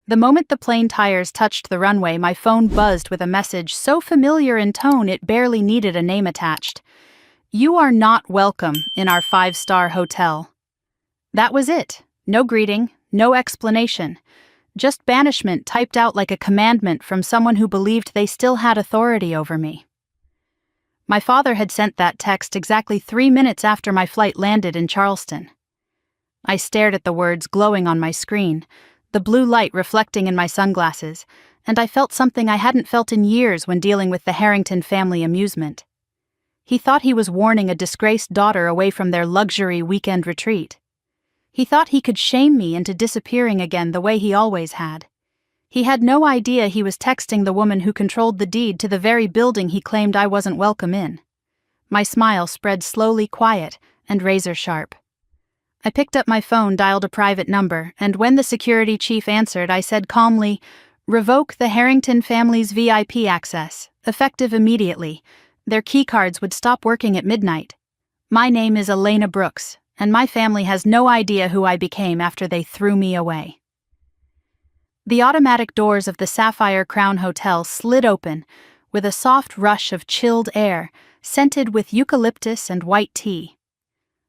The moment the plane tires touched the runway, my phone buzzed with a message so familiar in tone it barely needed a name attached. "You are not welcome in our 5-star hotel." That was it. No greeting, no explanation. Just banishment typed out like a commandment from someone who believed they still had authority over me. My father had sent that text exactly 3 minutes after my flight landed in Charleston. I stared at the words glowing on my screen, the blue light reflecting in my sunglasses, and I felt something I hadn't felt in years when dealing with the Harrington family amusement. He thought he was warning a disgraced daughter away from their luxury weekend retreat. He thought he could shame me into disappearing again the way he always had. He had no idea he was texting the woman who controlled the deed to the very building he claimed I wasn't welcome in. My smile spread slowly quiet and razor-sharp. I picked up my phone, dialed a private number, and when the security chief answered, I said calmly, "Revoke the Harrington family's VIP access, effective immediately. Their keycards would stop working at midnight. My name is Elena Brooks, and my family has no idea who I became after they threw me away." The automatic doors of the Sapphire Crown Hotel slid open, with a soft rush of chilled air, scented with eucalyptus and white tea.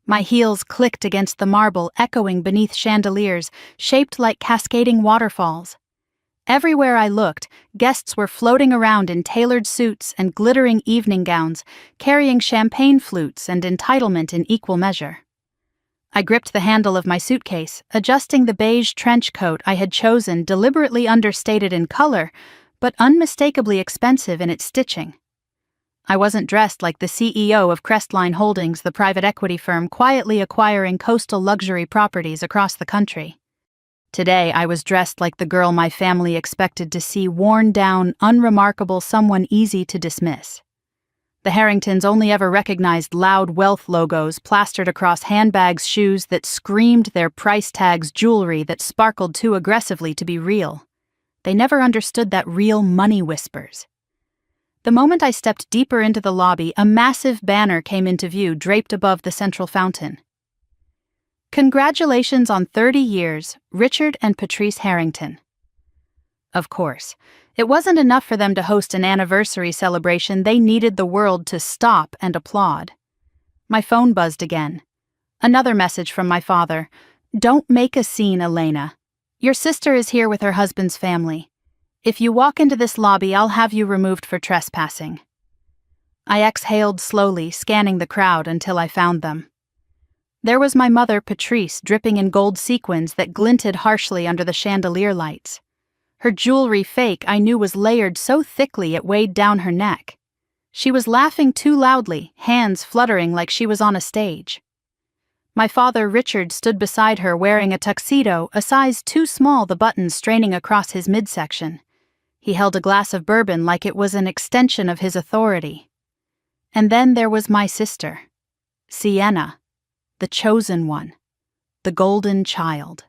My heels clicked against the marble, echoing beneath chandeliers, shaped like cascading waterfalls. Everywhere I looked, guests were floating around in tailored suits and glittering evening gowns, carrying champagne flutes and entitlement in equal measure. I gripped the handle of my suitcase, adjusting the beige trench coat I had chosen, deliberately understated in color, but unmistakably expensive in its stitching. I wasn't dressed like the CEO of Crestline Holdings, the private equity firm quietly acquiring coastal luxury properties across the country. Today, I was dressed like the girl my family expected to see, worn down, unremarkable, someone easy to dismiss. The Harringtons only ever recognized loud wealth logos plastered across handbags, shoes that screamed their price tags, jewelry that sparkled too aggressively to be real. They never understood that real money whispers. The moment I stepped deeper into the lobby, a massive banner came into view, draped above the central fountain. "Congratulations on 30 years, Richard and Patrice Harrington." Of course, it wasn't enough for them to host an anniversary celebration. They needed the world to stop and applaud. My phone buzzed again. Another message from my father. "Don't make a scene, Elena. Your sister is here with her husband's family. If you walk into this lobby, I'll have you removed for trespassing." I exhaled slowly, scanning the crowd until I found them. There was my mother, Patrice, dripping in gold sequins that glinted harshly under the chandelier lights. Her jewelry, fake, I knew, was layered so thickly it weighed down her neck. She was laughing too loudly, hands fluttering like she was on a stage. My father, Richard, stood beside her wearing a tuxedo, a size too small, the buttons straining across his midsection. He held a glass of bourbon like it was an extension of his authority. And then there was my sister, Sienna, the chosen one, the golden child.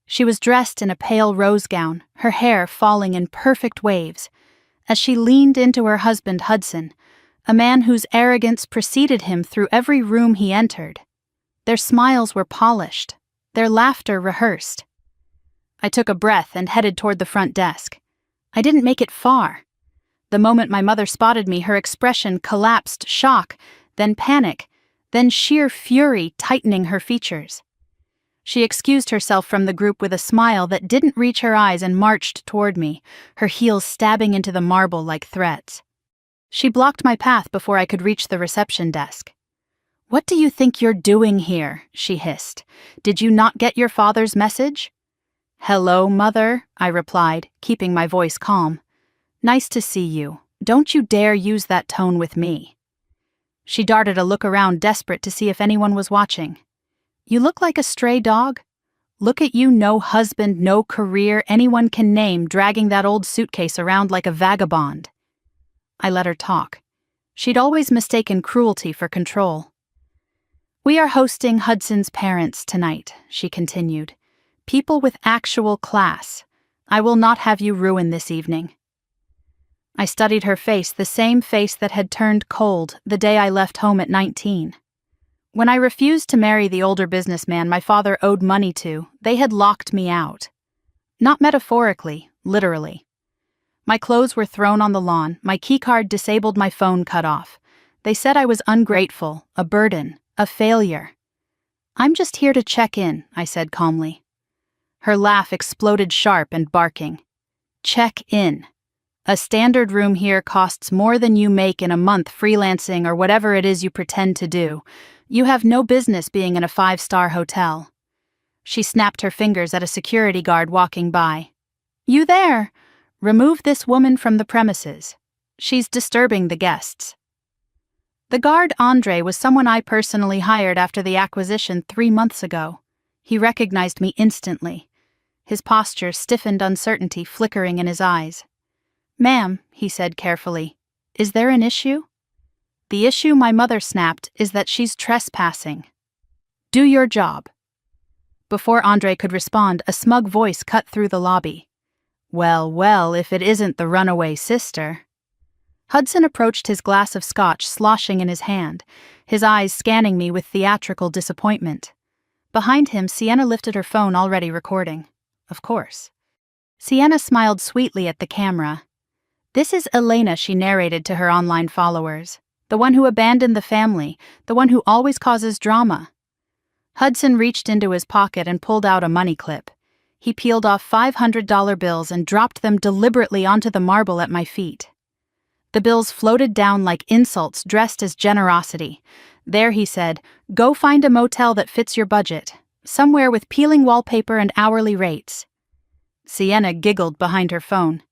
She was dressed in a pale rose gown, her hair falling in perfect waves, as she leaned into her husband Hudson, a man whose arrogance preceded him through every room he entered. Their smiles were polished, their laughter rehearsed. I took a breath and headed toward the front desk. I didn't make it far. The moment my mother spotted me, her expression collapsed, shock, then panic, then sheer fury tightening her features. She excused herself from the group with a smile that didn't reach her eyes and marched toward me, her heels stabbing into the marble like threats. She blocked my path before I could reach the reception desk. "What do you think you're doing here?" she hissed. "Did you not get your father's message?" "Hello, Mother," I replied, keeping my voice calm. "Nice to see you. Don't you dare use that tone with me." She darted a look around, desperate to see if anyone was watching. "You look like a stray dog. Look at you, no husband, no career anyone can name, dragging that old suitcase around like a vagabond." I let her talk. She'd always mistaken cruelty for control. "We are hosting Hudson's parents tonight," she continued. "People with actual class. I will not have you ruin this evening." I studied her face, the same face that had turned cold the day I left home at 19. When I refused to marry the older businessman my father owed money to, they had locked me out. Not metaphorically, literally. My clothes were thrown on the lawn, my keycard disabled, my phone cut off. They said I was ungrateful, a burden, a failure. "I'm just here to check in," I said calmly. Her laugh exploded sharp and barking. "Check in. A standard room here costs more than you make in a month freelancing or whatever it is you pretend to do. You have no business being in a 5-star hotel." She snapped her fingers at a security guard walking by. "You there? Remove this woman from the premises. She's disturbing the guests." The guard, Andre, was someone I personally hired after the acquisition 3 months ago. He recognized me instantly. His posture stiffened, uncertainty flickering in his eyes. "Ma'am," he said carefully, "is there an issue?" "The issue," my mother snapped, "is that she's trespassing. Do your job." Before Andre could respond, a smug voice cut through the lobby. "Well, well, if it isn't the runaway sister." Hudson approached, his glass of scotch sloshing in his hand, his eyes scanning me with theatrical disappointment. Behind him, Sienna lifted her phone, already recording. Of course. Sienna smiled sweetly at the camera. "This is Elena," she narrated to her online followers. "The one who abandoned the family, the one who always causes drama." Hudson reached into his pocket and pulled out a money clip. He peeled off $500 bills and dropped them deliberately onto the marble at my feet. The bills floated down like insults dressed as generosity. "There," he said, "go find a motel that fits your budget, somewhere with peeling wallpaper and hourly rates." Sienna giggled behind her phone.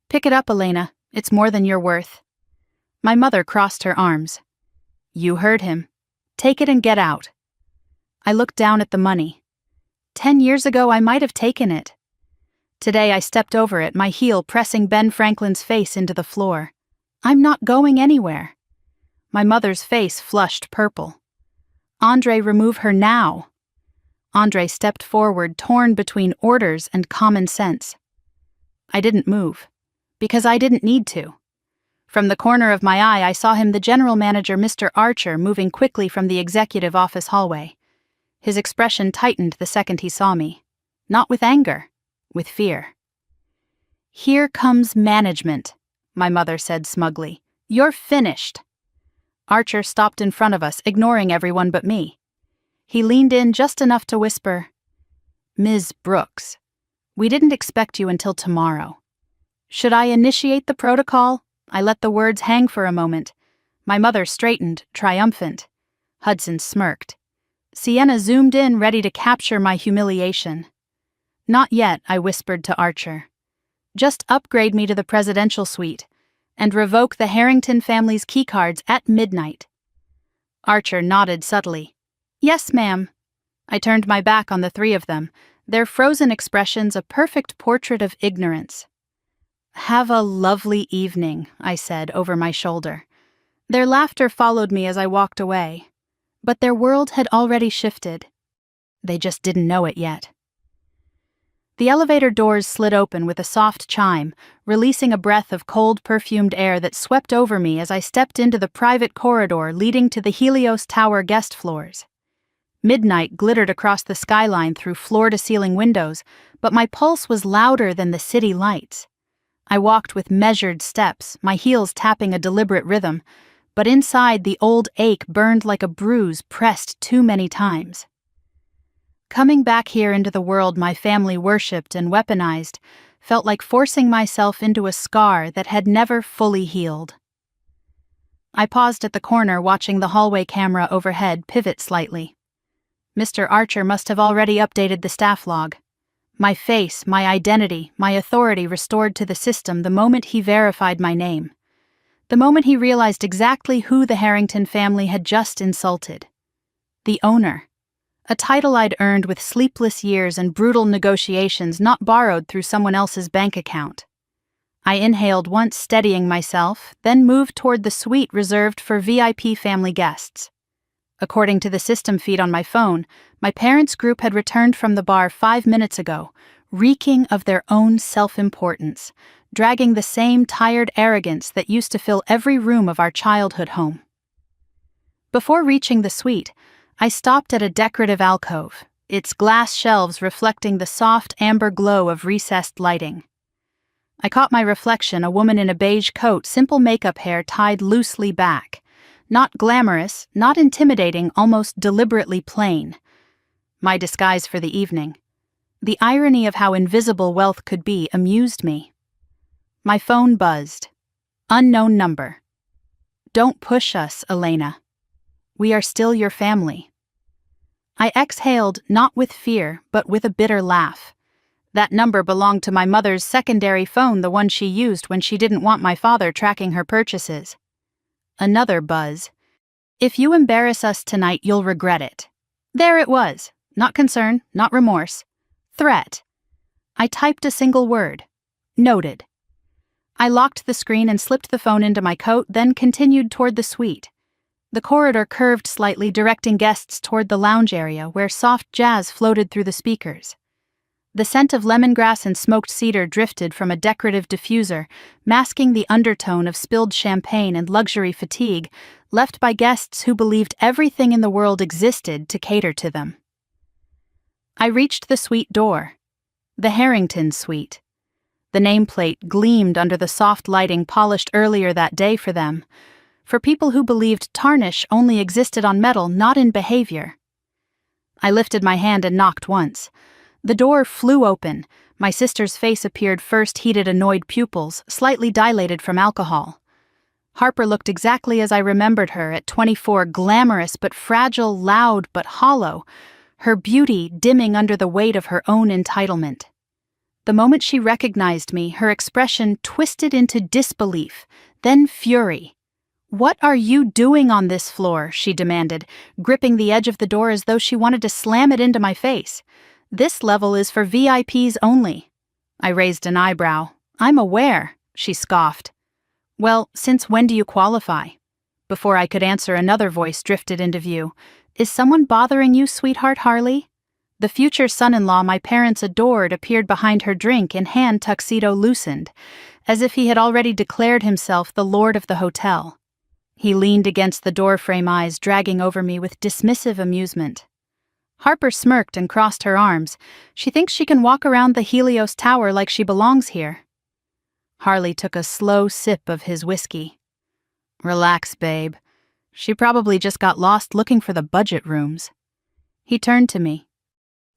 "Pick it up, Elena. It's more than you're worth." My mother crossed her arms. "You heard him. Take it and get out." I looked down at the money. 10 years ago I might have taken it. Today I stepped over it, my heel pressing Ben Franklin's face into the floor. "I'm not going anywhere." My mother's face flushed purple. "Andre, remove her now." Andre stepped forward, torn between orders and common sense. I didn't move, because I didn't need to. From the corner of my eye, I saw him, the general manager, Mr. Archer, moving quickly from the executive office hallway. His expression tightened the second he saw me. Not with anger, with fear. "Here comes management," my mother said smugly. "You're finished." Archer stopped in front of us, ignoring everyone but me. He leaned in just enough to whisper, "Ms. Brooks, we didn't expect you until tomorrow." "Should I initiate the protocol?" I let the words hang for a moment. My mother straightened, triumphant. Hudson smirked. Sienna zoomed in, ready to capture my humiliation. "Not yet," I whispered to Archer. "Just upgrade me to the presidential suite and revoke the Harrington family's keycards at midnight." Archer nodded subtly. "Yes, ma'am." I turned my back on the three of them, their frozen expressions a perfect portrait of ignorance. "Have a lovely evening," I said over my shoulder. Their laughter followed me as I walked away. But their world had already shifted. They just didn't know it yet. The elevator doors slid open with a soft chime, releasing a breath of cold, perfumed air that swept over me as I stepped into the private corridor leading to the Helios Tower guest floors. Midnight glittered across the skyline through floor-to-ceiling windows, but my pulse was louder than the city lights. I walked with measured steps, my heels tapping a deliberate rhythm, but inside the old ache burned like a bruise pressed too many times. Coming back here into the world my family worshipped and weaponized felt like forcing myself into a scar that had never fully healed. I paused at the corner, watching the hallway camera overhead pivot slightly. Mr. Archer must have already updated the staff log. My face, my identity, my authority restored to the system the moment he verified my name. The moment he realized exactly who the Harrington family had just insulted. The owner. A title I'd earned with sleepless years and brutal negotiations, not borrowed through someone else's bank account. I inhaled once, steadying myself, then moved toward the suite reserved for VIP family guests. According to the system feed on my phone, my parents' group had returned from the bar 5 minutes ago, reeking of their own self-importance, dragging the same tired arrogance that used to fill every room of our childhood home. Before reaching the suite, I stopped at a decorative alcove. its glass shelves reflecting the soft amber glow of recessed lighting. I caught my reflection, a woman in a beige coat, simple makeup hair tied loosely back. Not glamorous, not intimidating, almost deliberately plain. My disguise for the evening. The irony of how invisible wealth could be amused me. My phone buzzed. Unknown number. "Don't push us, Elena. We are still your family." I exhaled, not with fear, but with a bitter laugh. That number belonged to my mother's secondary phone, the one she used when she didn't want my father tracking her purchases. Another buzz. "If you embarrass us tonight, you'll regret it." There it was. Not concern, not remorse. Threat. I typed a single word. Noted. I locked the screen and slipped the phone into my coat, then continued toward the suite. The corridor curved slightly, directing guests toward the lounge area, where soft jazz floated through the speakers. The scent of lemongrass and smoked cedar drifted from a decorative diffuser, masking the undertone of spilled champagne and luxury fatigue left by guests who believed everything in the world existed to cater to them. I reached the suite door. The Harrington suite. The nameplate gleamed under the soft lighting polished earlier that day for them, for people who believed tarnish only existed on metal, not in behavior. I lifted my hand and knocked once. The door flew open. My sister's face appeared, first heated, annoyed pupils, slightly dilated from alcohol. Harper looked exactly as I remembered her, at 24, glamorous but fragile, loud but hollow, her beauty dimming under the weight of her own entitlement. The moment she recognized me, her expression twisted into disbelief, then fury. "What are you doing on this floor?" she demanded, gripping the edge of the door as though she wanted to slam it into my face. "This level is for VIPs only." I raised an eyebrow. "I'm aware," she scoffed. "Well, since when do you qualify?" Before I could answer, another voice drifted into view. "Is someone bothering you, sweetheart Harley?" The future son-in-law my parents adored appeared behind her drink in hand, tuxedo loosened, as if he had already declared himself the lord of the hotel. He leaned against the doorframe, eyes dragging over me with dismissive amusement. Harper smirked and crossed her arms. "She thinks she can walk around the Helios Tower like she belongs here." Harley took a slow sip of his whiskey. "Relax, babe. She probably just got lost looking for the budget rooms." He turned to me.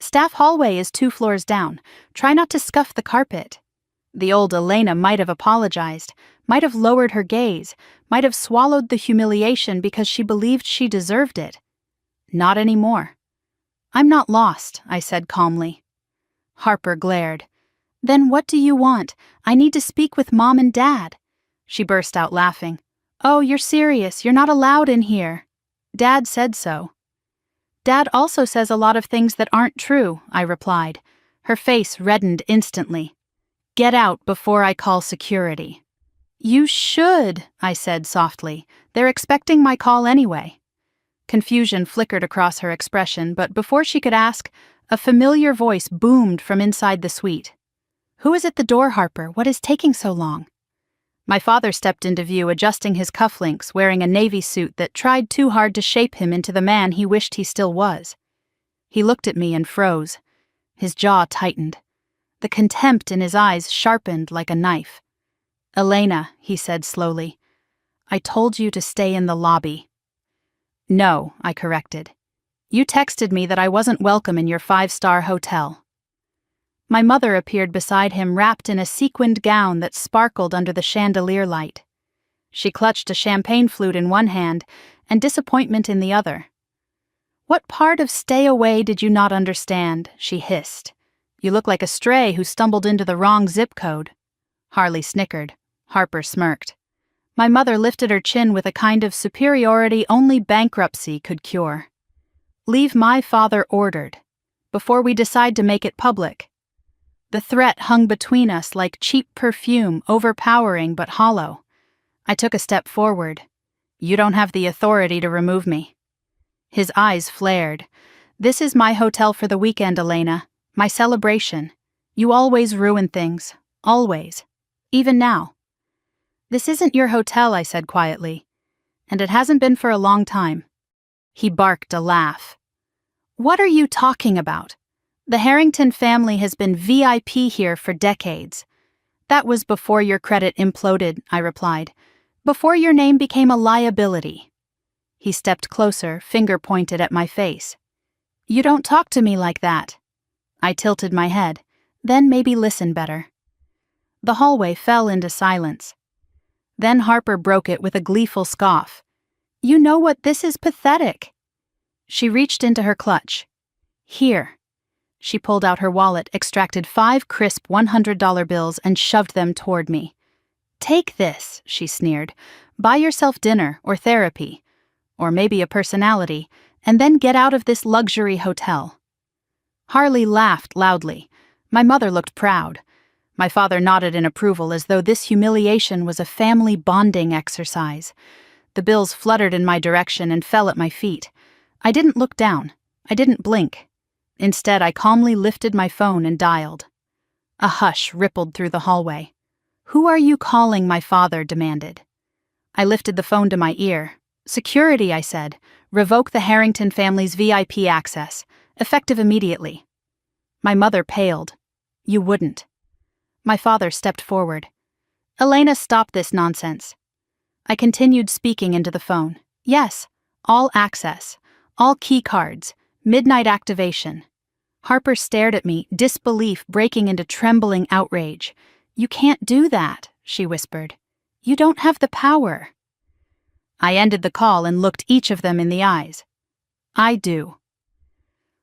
"Staff hallway is 2 floors down. Try not to scuff the carpet." The old Elena might have apologized, might have lowered her gaze, might have swallowed the humiliation because she believed she deserved it. Not anymore. "I'm not lost," I said calmly. Harper glared. "Then what do you want? I need to speak with Mom and Dad." She burst out laughing. "Oh, you're serious. You're not allowed in here." "Dad said so." "Dad also says a lot of things that aren't true," I replied. Her face reddened instantly. "Get out before I call security." "You should," I said softly. "They're expecting my call anyway." Confusion flickered across her expression, but before she could ask, a familiar voice boomed from inside the suite. "Who is at the door, Harper? What is taking so long?" My father stepped into view, adjusting his cufflinks, wearing a navy suit that tried too hard to shape him into the man he wished he still was. He looked at me and froze. His jaw tightened. The contempt in his eyes sharpened like a knife. "Elena," he said slowly, "I told you to stay in the lobby." "No," I corrected. "You texted me that I wasn't welcome in your 5-star hotel." My mother appeared beside him, wrapped in a sequined gown that sparkled under the chandelier light. She clutched a champagne flute in one hand and disappointment in the other. "What part of stay away did you not understand?" she hissed. "You look like a stray who stumbled into the wrong zip code." Harley snickered. Harper smirked. My mother lifted her chin with a kind of superiority only bankruptcy could cure. "Leave my father ordered, before we decide to make it public." The threat hung between us like cheap perfume, overpowering but hollow. I took a step forward. "You don't have the authority to remove me." His eyes flared. "This is my hotel for the weekend, Elena. My celebration. You always ruin things. Always. Even now." "This isn't your hotel," I said quietly. "And it hasn't been for a long time." He barked a laugh. What are you talking about? The Harrington family has been VIP here for decades. That was before your credit imploded, I replied. Before your name became a liability. He stepped closer, finger pointed at my face. You don't talk to me like that. I tilted my head, then maybe listen better. The hallway fell into silence. Then Harper broke it with a gleeful scoff. You know what, this is pathetic. She reached into her clutch. Here. She pulled out her wallet, extracted 5 crisp $100 bills, and shoved them toward me. Take this, she sneered. Buy yourself dinner or therapy, or maybe a personality, and then get out of this luxury hotel. Harley laughed loudly. My mother looked proud. My father nodded in approval as though this humiliation was a family bonding exercise. The bills fluttered in my direction and fell at my feet. I didn't look down. I didn't blink. Instead, I calmly lifted my phone and dialed. A hush rippled through the hallway. Who are you calling? My father demanded. I lifted the phone to my ear. Security, I said. Revoke the Harrington family's VIP access. Effective immediately. My mother paled. You wouldn't. My father stepped forward. Elena, stop this nonsense. I continued speaking into the phone. Yes, all access. All key cards. Midnight activation. Harper stared at me, disbelief breaking into trembling outrage. You can't do that, she whispered. You don't have the power. I ended the call and looked each of them in the eyes. I do.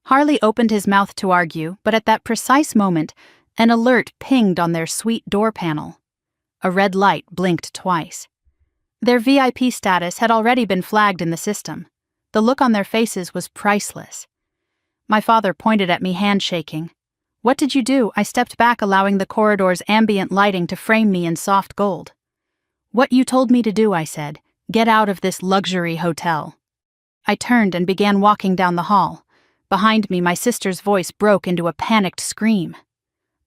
Harley opened his mouth to argue, but at that precise moment, an alert pinged on their suite door panel. A red light blinked twice. Their VIP status had already been flagged in the system. The look on their faces was priceless. My father pointed at me, handshaking. What did you do? I stepped back, allowing the corridor's ambient lighting to frame me in soft gold. What you told me to do, I said. Get out of this luxury hotel. I turned and began walking down the hall. Behind me, my sister's voice broke into a panicked scream.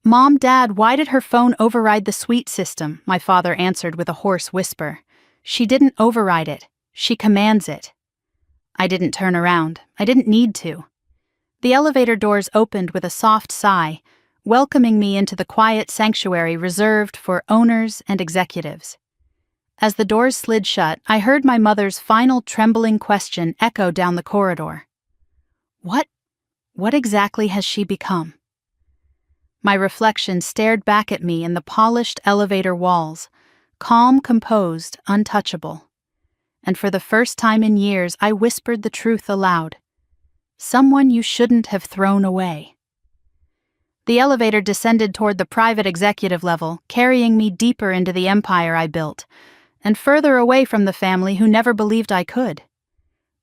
Mom, Dad, why did her phone override the suite system? My father answered with a hoarse whisper. She didn't override it. She commands it. I didn't turn around. I didn't need to. The elevator doors opened with a soft sigh, welcoming me into the quiet sanctuary reserved for owners and executives. As the doors slid shut, I heard my mother's final trembling question echo down the corridor. What exactly has she become? My reflection stared back at me in the polished elevator walls, calm, composed, untouchable. And for the first time in years, I whispered the truth aloud. Someone you shouldn't have thrown away. The elevator descended toward the private executive level, carrying me deeper into the empire I built, and further away from the family who never believed I could.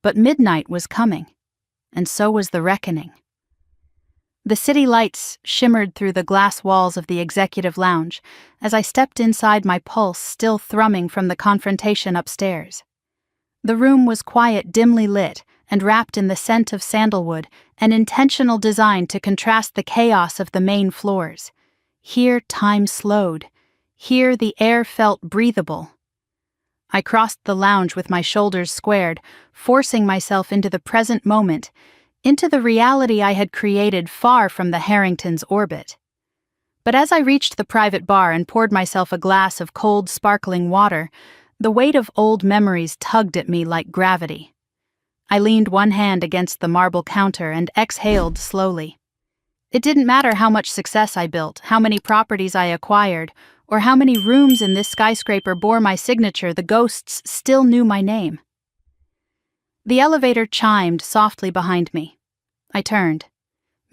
But midnight was coming, and so was the reckoning. The city lights shimmered through the glass walls of the executive lounge as I stepped inside, my pulse still thrumming from the confrontation upstairs. The room was quiet, dimly lit, and wrapped in the scent of sandalwood, an intentional design to contrast the chaos of the main floors. Here time slowed. Here the air felt breathable. I crossed the lounge with my shoulders squared, forcing myself into the present moment, into the reality I had created far from the Harringtons' orbit. But as I reached the private bar and poured myself a glass of cold, sparkling water, the weight of old memories tugged at me like gravity. I leaned one hand against the marble counter and exhaled slowly. It didn't matter how much success I built, how many properties I acquired, or how many rooms in this skyscraper bore my signature, the ghosts still knew my name. The elevator chimed softly behind me. I turned.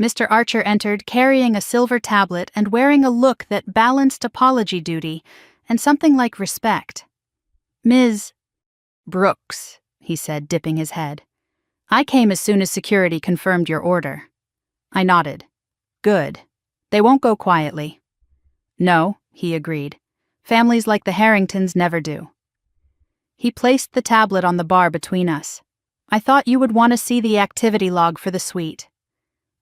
Mr. Archer entered, carrying a silver tablet and wearing a look that balanced apology duty and something like respect. Ms. Brooks, he said, dipping his head. I came as soon as security confirmed your order. I nodded. Good. They won't go quietly. No, he agreed. Families like the Harringtons never do. He placed the tablet on the bar between us. I thought you would want to see the activity log for the suite.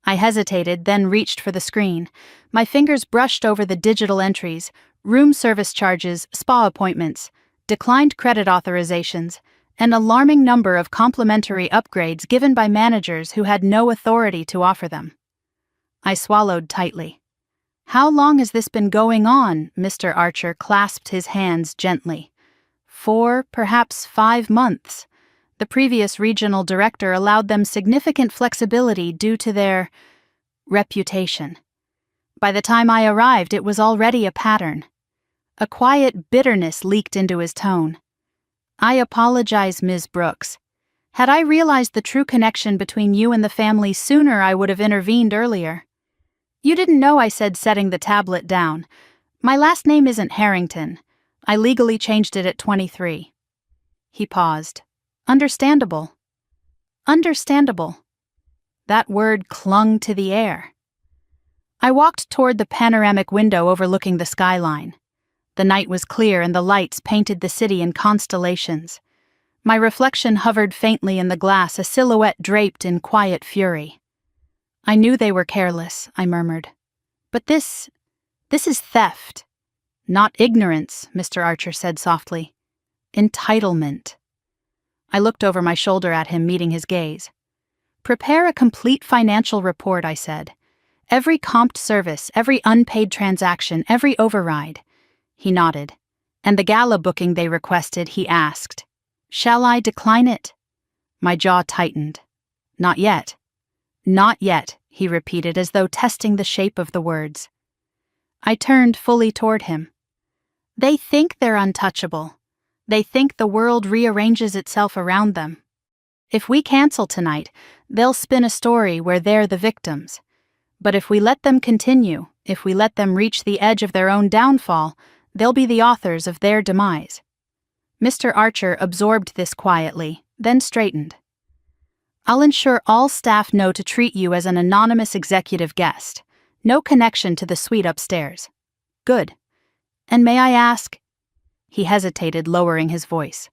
I hesitated, then reached for the screen. My fingers brushed over the digital entries, room service charges, spa appointments, declined credit authorizations, an alarming number of complimentary upgrades given by managers who had no authority to offer them. I swallowed tightly. "How long has this been going on?" Mr. Archer clasped his hands gently. 4, perhaps 5 months. The previous regional director allowed them significant flexibility due to their reputation. By the time I arrived, it was already a pattern. A quiet bitterness leaked into his tone. "I apologize, Ms. Brooks. Had I realized the true connection between you and the family sooner, I would have intervened earlier." "You didn't know," I said, setting the tablet down. "My last name isn't Harrington. I legally changed it at 23. He paused. "Understandable." Understandable. That word clung to the air. I walked toward the panoramic window overlooking the skyline. The night was clear and the lights painted the city in constellations. My reflection hovered faintly in the glass, a silhouette draped in quiet fury. "I knew they were careless," I murmured. "But this is theft." "Not ignorance," Mr. Archer said softly. "Entitlement." I looked over my shoulder at him, meeting his gaze. "Prepare a complete financial report," I said. "Every comped service, every unpaid transaction, every override." He nodded. "And the gala booking they requested," he asked. "Shall I decline it?" My jaw tightened. "Not yet." "Not yet," he repeated, as though testing the shape of the words. I turned fully toward him. "They think they're untouchable. They think the world rearranges itself around them. If we cancel tonight, they'll spin a story where they're the victims. But if we let them continue, if we let them reach the edge of their own downfall, they'll be the authors of their demise." Mr. Archer absorbed this quietly, then straightened. "I'll ensure all staff know to treat you as an anonymous executive guest. No connection to the suite upstairs." "Good. And may I ask—" He hesitated, lowering his voice.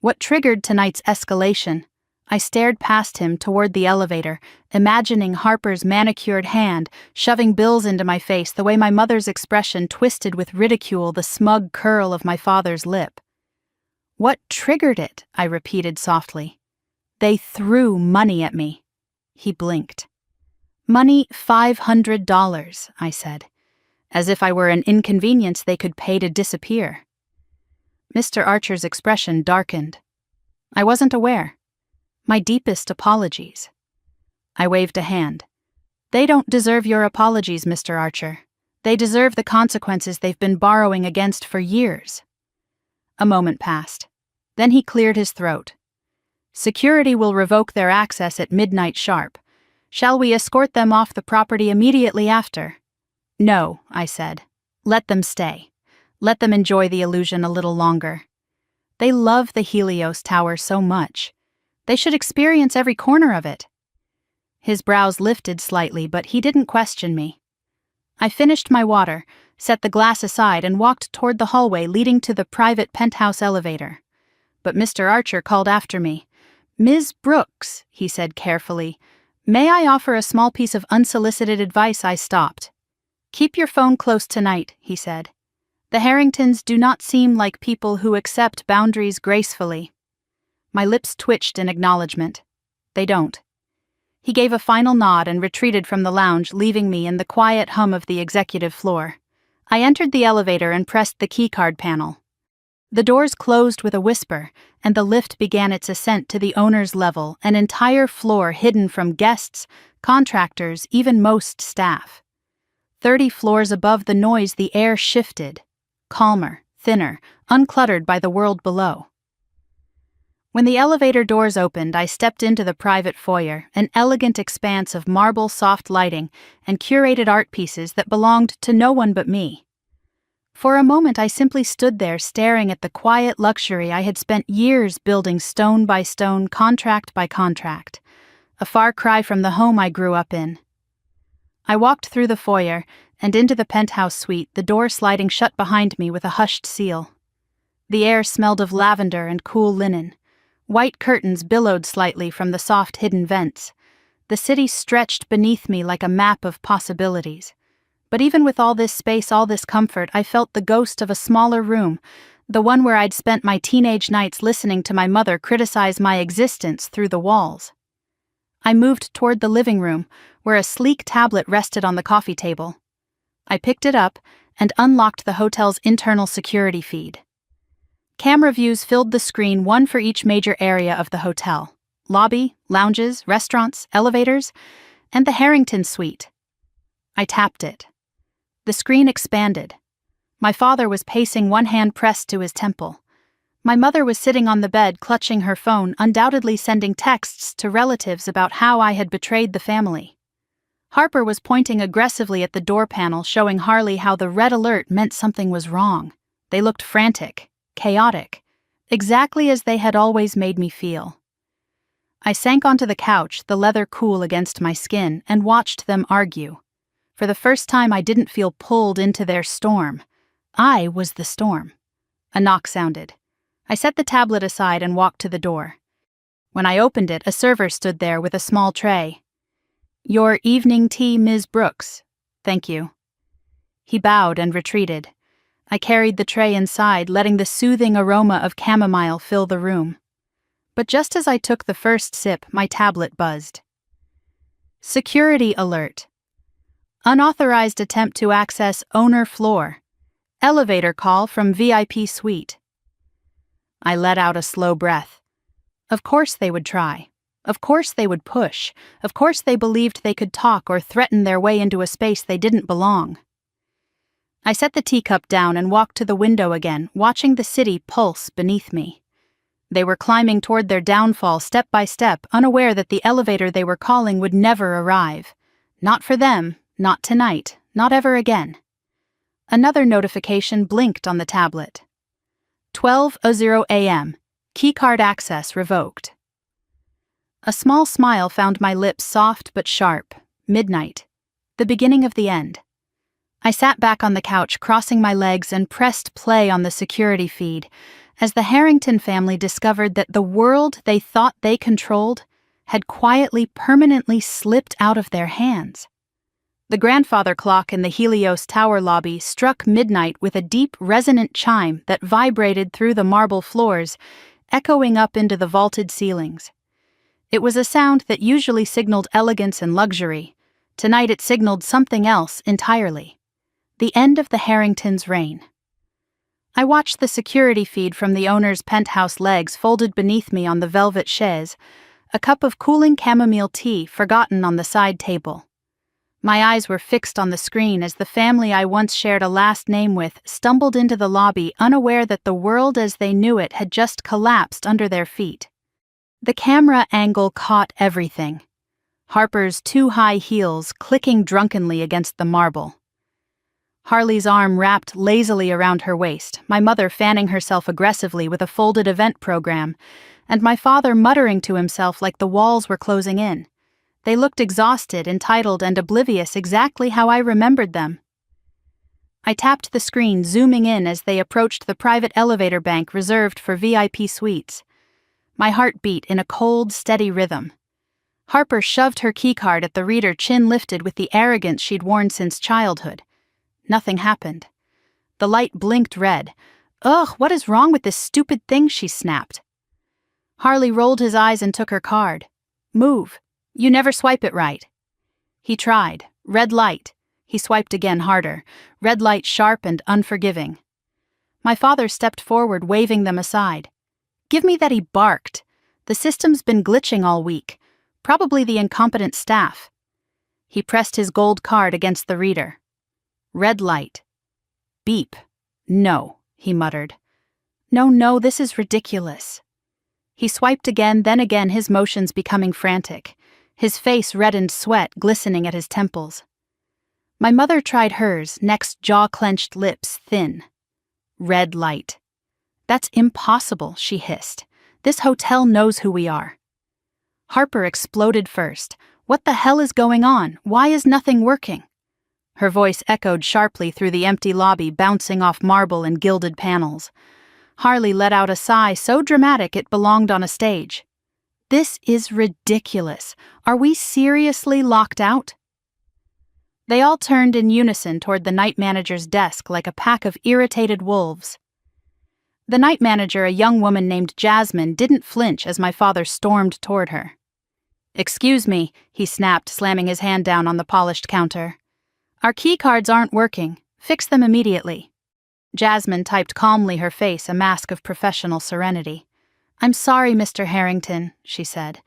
"What triggered tonight's escalation?" I stared past him toward the elevator, imagining Harper's manicured hand shoving bills into my face, the way my mother's expression twisted with ridicule the smug curl of my father's lip. "What triggered it?" I repeated softly. "They threw money at me." He blinked. "Money, $500, I said, as if I were an inconvenience they could pay to disappear. Mr. Archer's expression darkened. "I wasn't aware. My deepest apologies." I waved a hand. "They don't deserve your apologies, Mr. Archer. They deserve the consequences they've been borrowing against for years." A moment passed. Then he cleared his throat. "Security will revoke their access at midnight sharp. Shall we escort them off the property immediately after?" "No," I said. "Let them stay. Let them enjoy the illusion a little longer. They love the Helios Tower so much. They should experience every corner of it." His brows lifted slightly, but he didn't question me. I finished my water, set the glass aside, and walked toward the hallway leading to the private penthouse elevator. But Mr. Archer called after me. "Ms. Brooks," he said carefully, "may I offer a small piece of unsolicited advice?" I stopped. "Keep your phone close tonight," he said. "The Harringtons do not seem like people who accept boundaries gracefully." My lips twitched in acknowledgement. "They don't." He gave a final nod and retreated from the lounge, leaving me in the quiet hum of the executive floor. I entered the elevator and pressed the keycard panel. The doors closed with a whisper, and the lift began its ascent to the owner's level, an entire floor hidden from guests, contractors, even most staff. 30 floors above the noise, the air shifted. Calmer, thinner, uncluttered by the world below. When the elevator doors opened, I stepped into the private foyer, an elegant expanse of marble soft lighting and curated art pieces that belonged to no one but me. For a moment I simply stood there staring at the quiet luxury I had spent years building stone by stone, contract by contract, a far cry from the home I grew up in. I walked through the foyer and into the penthouse suite, the door sliding shut behind me with a hushed seal. The air smelled of lavender and cool linen. White curtains billowed slightly from the soft hidden vents. The city stretched beneath me like a map of possibilities. But even with all this space, all this comfort, I felt the ghost of a smaller room, The one where I'd spent my teenage nights listening to my mother criticize my existence through the walls. I moved toward the living room, where a sleek tablet rested on the coffee table. I picked it up and unlocked the hotel's internal security feed. Camera views filled the screen, one for each major area of the hotel: lobby, lounges, restaurants, elevators, and the Harrington suite. I tapped it. The screen expanded. My father was pacing, one hand pressed to his temple. My mother was sitting on the bed, clutching her phone, undoubtedly sending texts to relatives about how I had betrayed the family. Harper was pointing aggressively at the door panel, showing Harley how the red alert meant something was wrong. They looked frantic, chaotic, exactly as they had always made me feel. I sank onto the couch, the leather cool against my skin, and watched them argue. For the first time, I didn't feel pulled into their storm. I was the storm. A knock sounded. I set the tablet aside and walked to the door. When I opened it, a server stood there with a small tray. "Your evening tea, Ms. Brooks." "Thank you." He bowed and retreated. I carried the tray inside, letting the soothing aroma of chamomile fill the room. But just as I took the first sip, my tablet buzzed. Security alert. Unauthorized attempt to access owner floor. Elevator call from VIP suite. I let out a slow breath. Of course they would try. Of course they would push. Of course they believed they could talk or threaten their way into a space they didn't belong. I set the teacup down and walked to the window again, watching the city pulse beneath me. They were climbing toward their downfall step by step, unaware that the elevator they were calling would never arrive. Not for them, not tonight, not ever again. Another notification blinked on the tablet. 12:00 a.m. Keycard access revoked. A small smile found my lips, soft but sharp. Midnight. The beginning of the end. I sat back on the couch, crossing my legs, and pressed play on the security feed as the Harrington family discovered that the world they thought they controlled had quietly, permanently slipped out of their hands. The grandfather clock in the Helios Tower lobby struck midnight with a deep, resonant chime that vibrated through the marble floors, echoing up into the vaulted ceilings. It was a sound that usually signaled elegance and luxury. Tonight it signaled something else entirely. The end of the Harringtons' reign. I watched the security feed from the owner's penthouse legs folded beneath me on the velvet chaise, a cup of cooling chamomile tea forgotten on the side table. My eyes were fixed on the screen as the family I once shared a last name with stumbled into the lobby, unaware that the world as they knew it had just collapsed under their feet. The camera angle caught everything. Harper's two high heels clicking drunkenly against the marble. Harley's arm wrapped lazily around her waist, my mother fanning herself aggressively with a folded event program, and my father muttering to himself like the walls were closing in. They looked exhausted, entitled, and oblivious, exactly how I remembered them. I tapped the screen, zooming in as they approached the private elevator bank reserved for VIP suites. My heart beat in a cold, steady rhythm. Harper shoved her keycard at the reader, chin lifted with the arrogance she'd worn since childhood. Nothing happened. The light blinked red. "Ugh, what is wrong with this stupid thing?" she snapped. Harley rolled his eyes and took her card. "Move. You never swipe it right." He tried. Red light. He swiped again, harder. Red light, sharp and unforgiving. My father stepped forward, waving them aside. "Give me that," he barked. "The system's been glitching all week. Probably the incompetent staff." He pressed his gold card against the reader. Red light. Beep. "No," he muttered. No, this is ridiculous." He swiped again, then again, his motions becoming frantic. His face reddened, sweat glistening at his temples. My mother tried hers, next jaw-clenched, lips thin. Red light. "That's impossible," she hissed. "This hotel knows who we are." Harper exploded first. "What the hell is going on? Why is nothing working?" Her voice echoed sharply through the empty lobby, bouncing off marble and gilded panels. Harley let out a sigh so dramatic it belonged on a stage. "This is ridiculous. Are we seriously locked out?" They all turned in unison toward the night manager's desk like a pack of irritated wolves. The night manager, a young woman named Jasmine, didn't flinch as my father stormed toward her. "Excuse me," he snapped, slamming his hand down on the polished counter. "Our key cards aren't working. Fix them immediately." Jasmine typed calmly, her face a mask of professional serenity. "I'm sorry, Mr. Harrington," she said.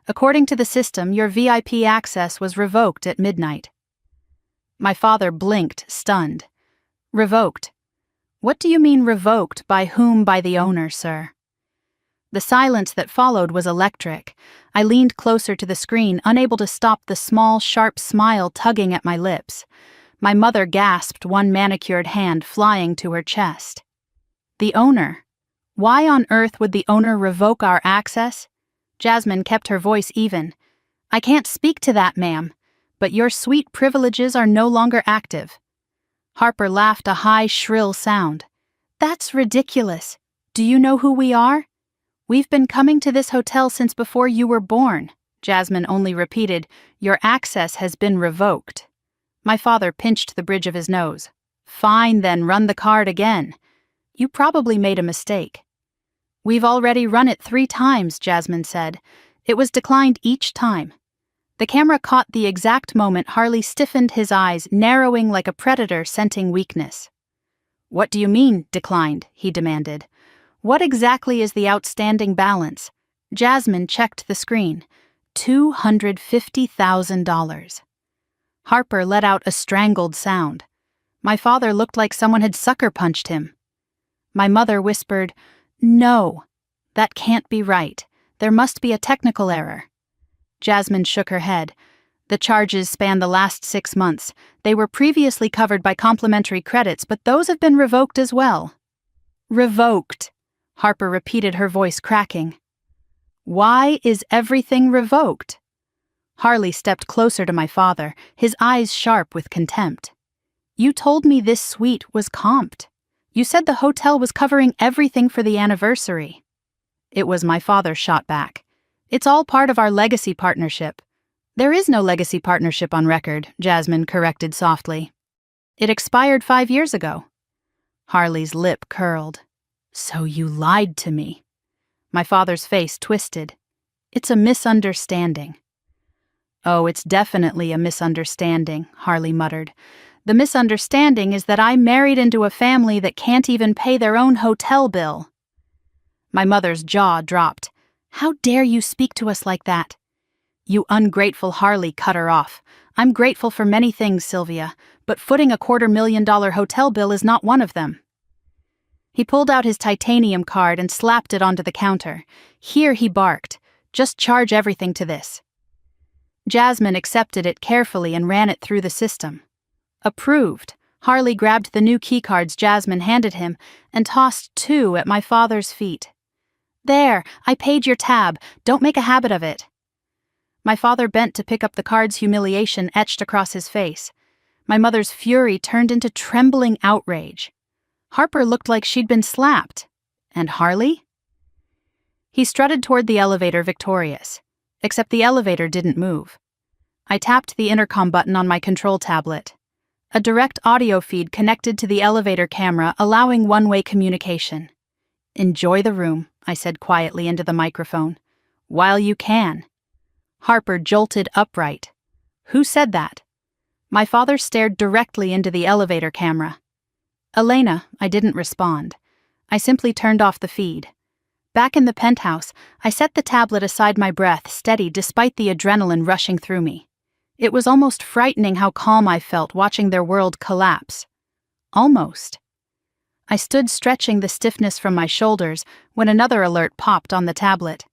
"According to the system, your VIP access was revoked at midnight." My father blinked, stunned. "Revoked? What do you mean revoked? By whom? By the owner, sir?" The silence that followed was electric. I leaned closer to the screen, unable to stop the small, sharp smile tugging at my lips. My mother gasped, one manicured hand flying to her chest. "The owner? Why on earth would the owner revoke our access?" Jasmine kept her voice even. "I can't speak to that, ma'am, but your suite privileges are no longer active." Harper laughed a high, shrill sound. "That's ridiculous. Do you know who we are?" "We've been coming to this hotel since before you were born." Jasmine only repeated, "Your access has been revoked." My father pinched the bridge of his nose. "Fine, then, run the card again. You probably made a mistake." "We've already run it 3 times, Jasmine said. "It was declined each time." The camera caught the exact moment Harley stiffened, his eyes narrowing like a predator scenting weakness. "What do you mean, declined?" he demanded. "What exactly is the outstanding balance?" Jasmine checked the screen. $250,000. Harper let out a strangled sound. My father looked like someone had sucker punched him. My mother whispered, "No, that can't be right. There must be a technical error." Jasmine shook her head. "The charges span the last 6 months. They were previously covered by complimentary credits, but those have been revoked as well." "Revoked," Harper repeated, her voice cracking. "Why is everything revoked?" Harley stepped closer to my father, his eyes sharp with contempt. "You told me this suite was comped. You said the hotel was covering everything for the anniversary." It was my father shot back. "It's all part of our legacy partnership." "There is no legacy partnership on record," Jasmine corrected softly. "It expired 5 years ago." Harley's lip curled. "So you lied to me." My father's face twisted. "It's a misunderstanding." "Oh, it's definitely a misunderstanding," Harley muttered. "The misunderstanding is that I married into a family that can't even pay their own hotel bill." My mother's jaw dropped. "How dare you speak to us like that?" "You ungrateful," Harley cut her off. "I'm grateful for many things, Sylvia, but footing a $250,000 hotel bill is not one of them." He pulled out his titanium card and slapped it onto the counter. "Here," he barked. "Just charge everything to this." Jasmine accepted it carefully and ran it through the system. Approved. Harley grabbed the new keycards Jasmine handed him and tossed 2 at my father's feet. "There, I paid your tab. Don't make a habit of it." My father bent to pick up the cards, humiliation etched across his face. My mother's fury turned into trembling outrage. Harper looked like she'd been slapped. And Harley? He strutted toward the elevator, victorious. Except the elevator didn't move. I tapped the intercom button on my control tablet. A direct audio feed connected to the elevator camera, allowing one-way communication. "Enjoy the room," I said quietly into the microphone. "While you can." Harper jolted upright. "Who said that?" My father stared directly into the elevator camera. "Elena," I didn't respond. I simply turned off the feed. Back in the penthouse, I set the tablet aside, my breath steady despite the adrenaline rushing through me. It was almost frightening how calm I felt watching their world collapse. Almost. I stood stretching the stiffness from my shoulders when another alert popped on the tablet.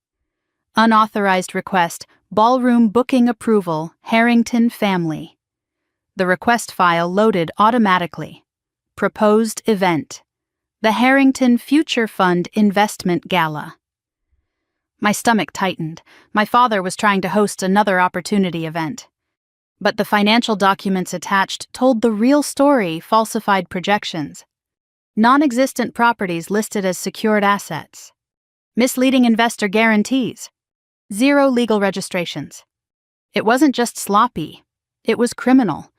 Unauthorized request, ballroom booking approval, Harrington family. The request file loaded automatically. Proposed event. The Harrington Future Fund Investment Gala. My stomach tightened. My father was trying to host another opportunity event. But the financial documents attached told the real story, falsified projections. Non-existent properties listed as secured assets. Misleading investor guarantees. 0 legal registrations. It wasn't just sloppy. It was criminal.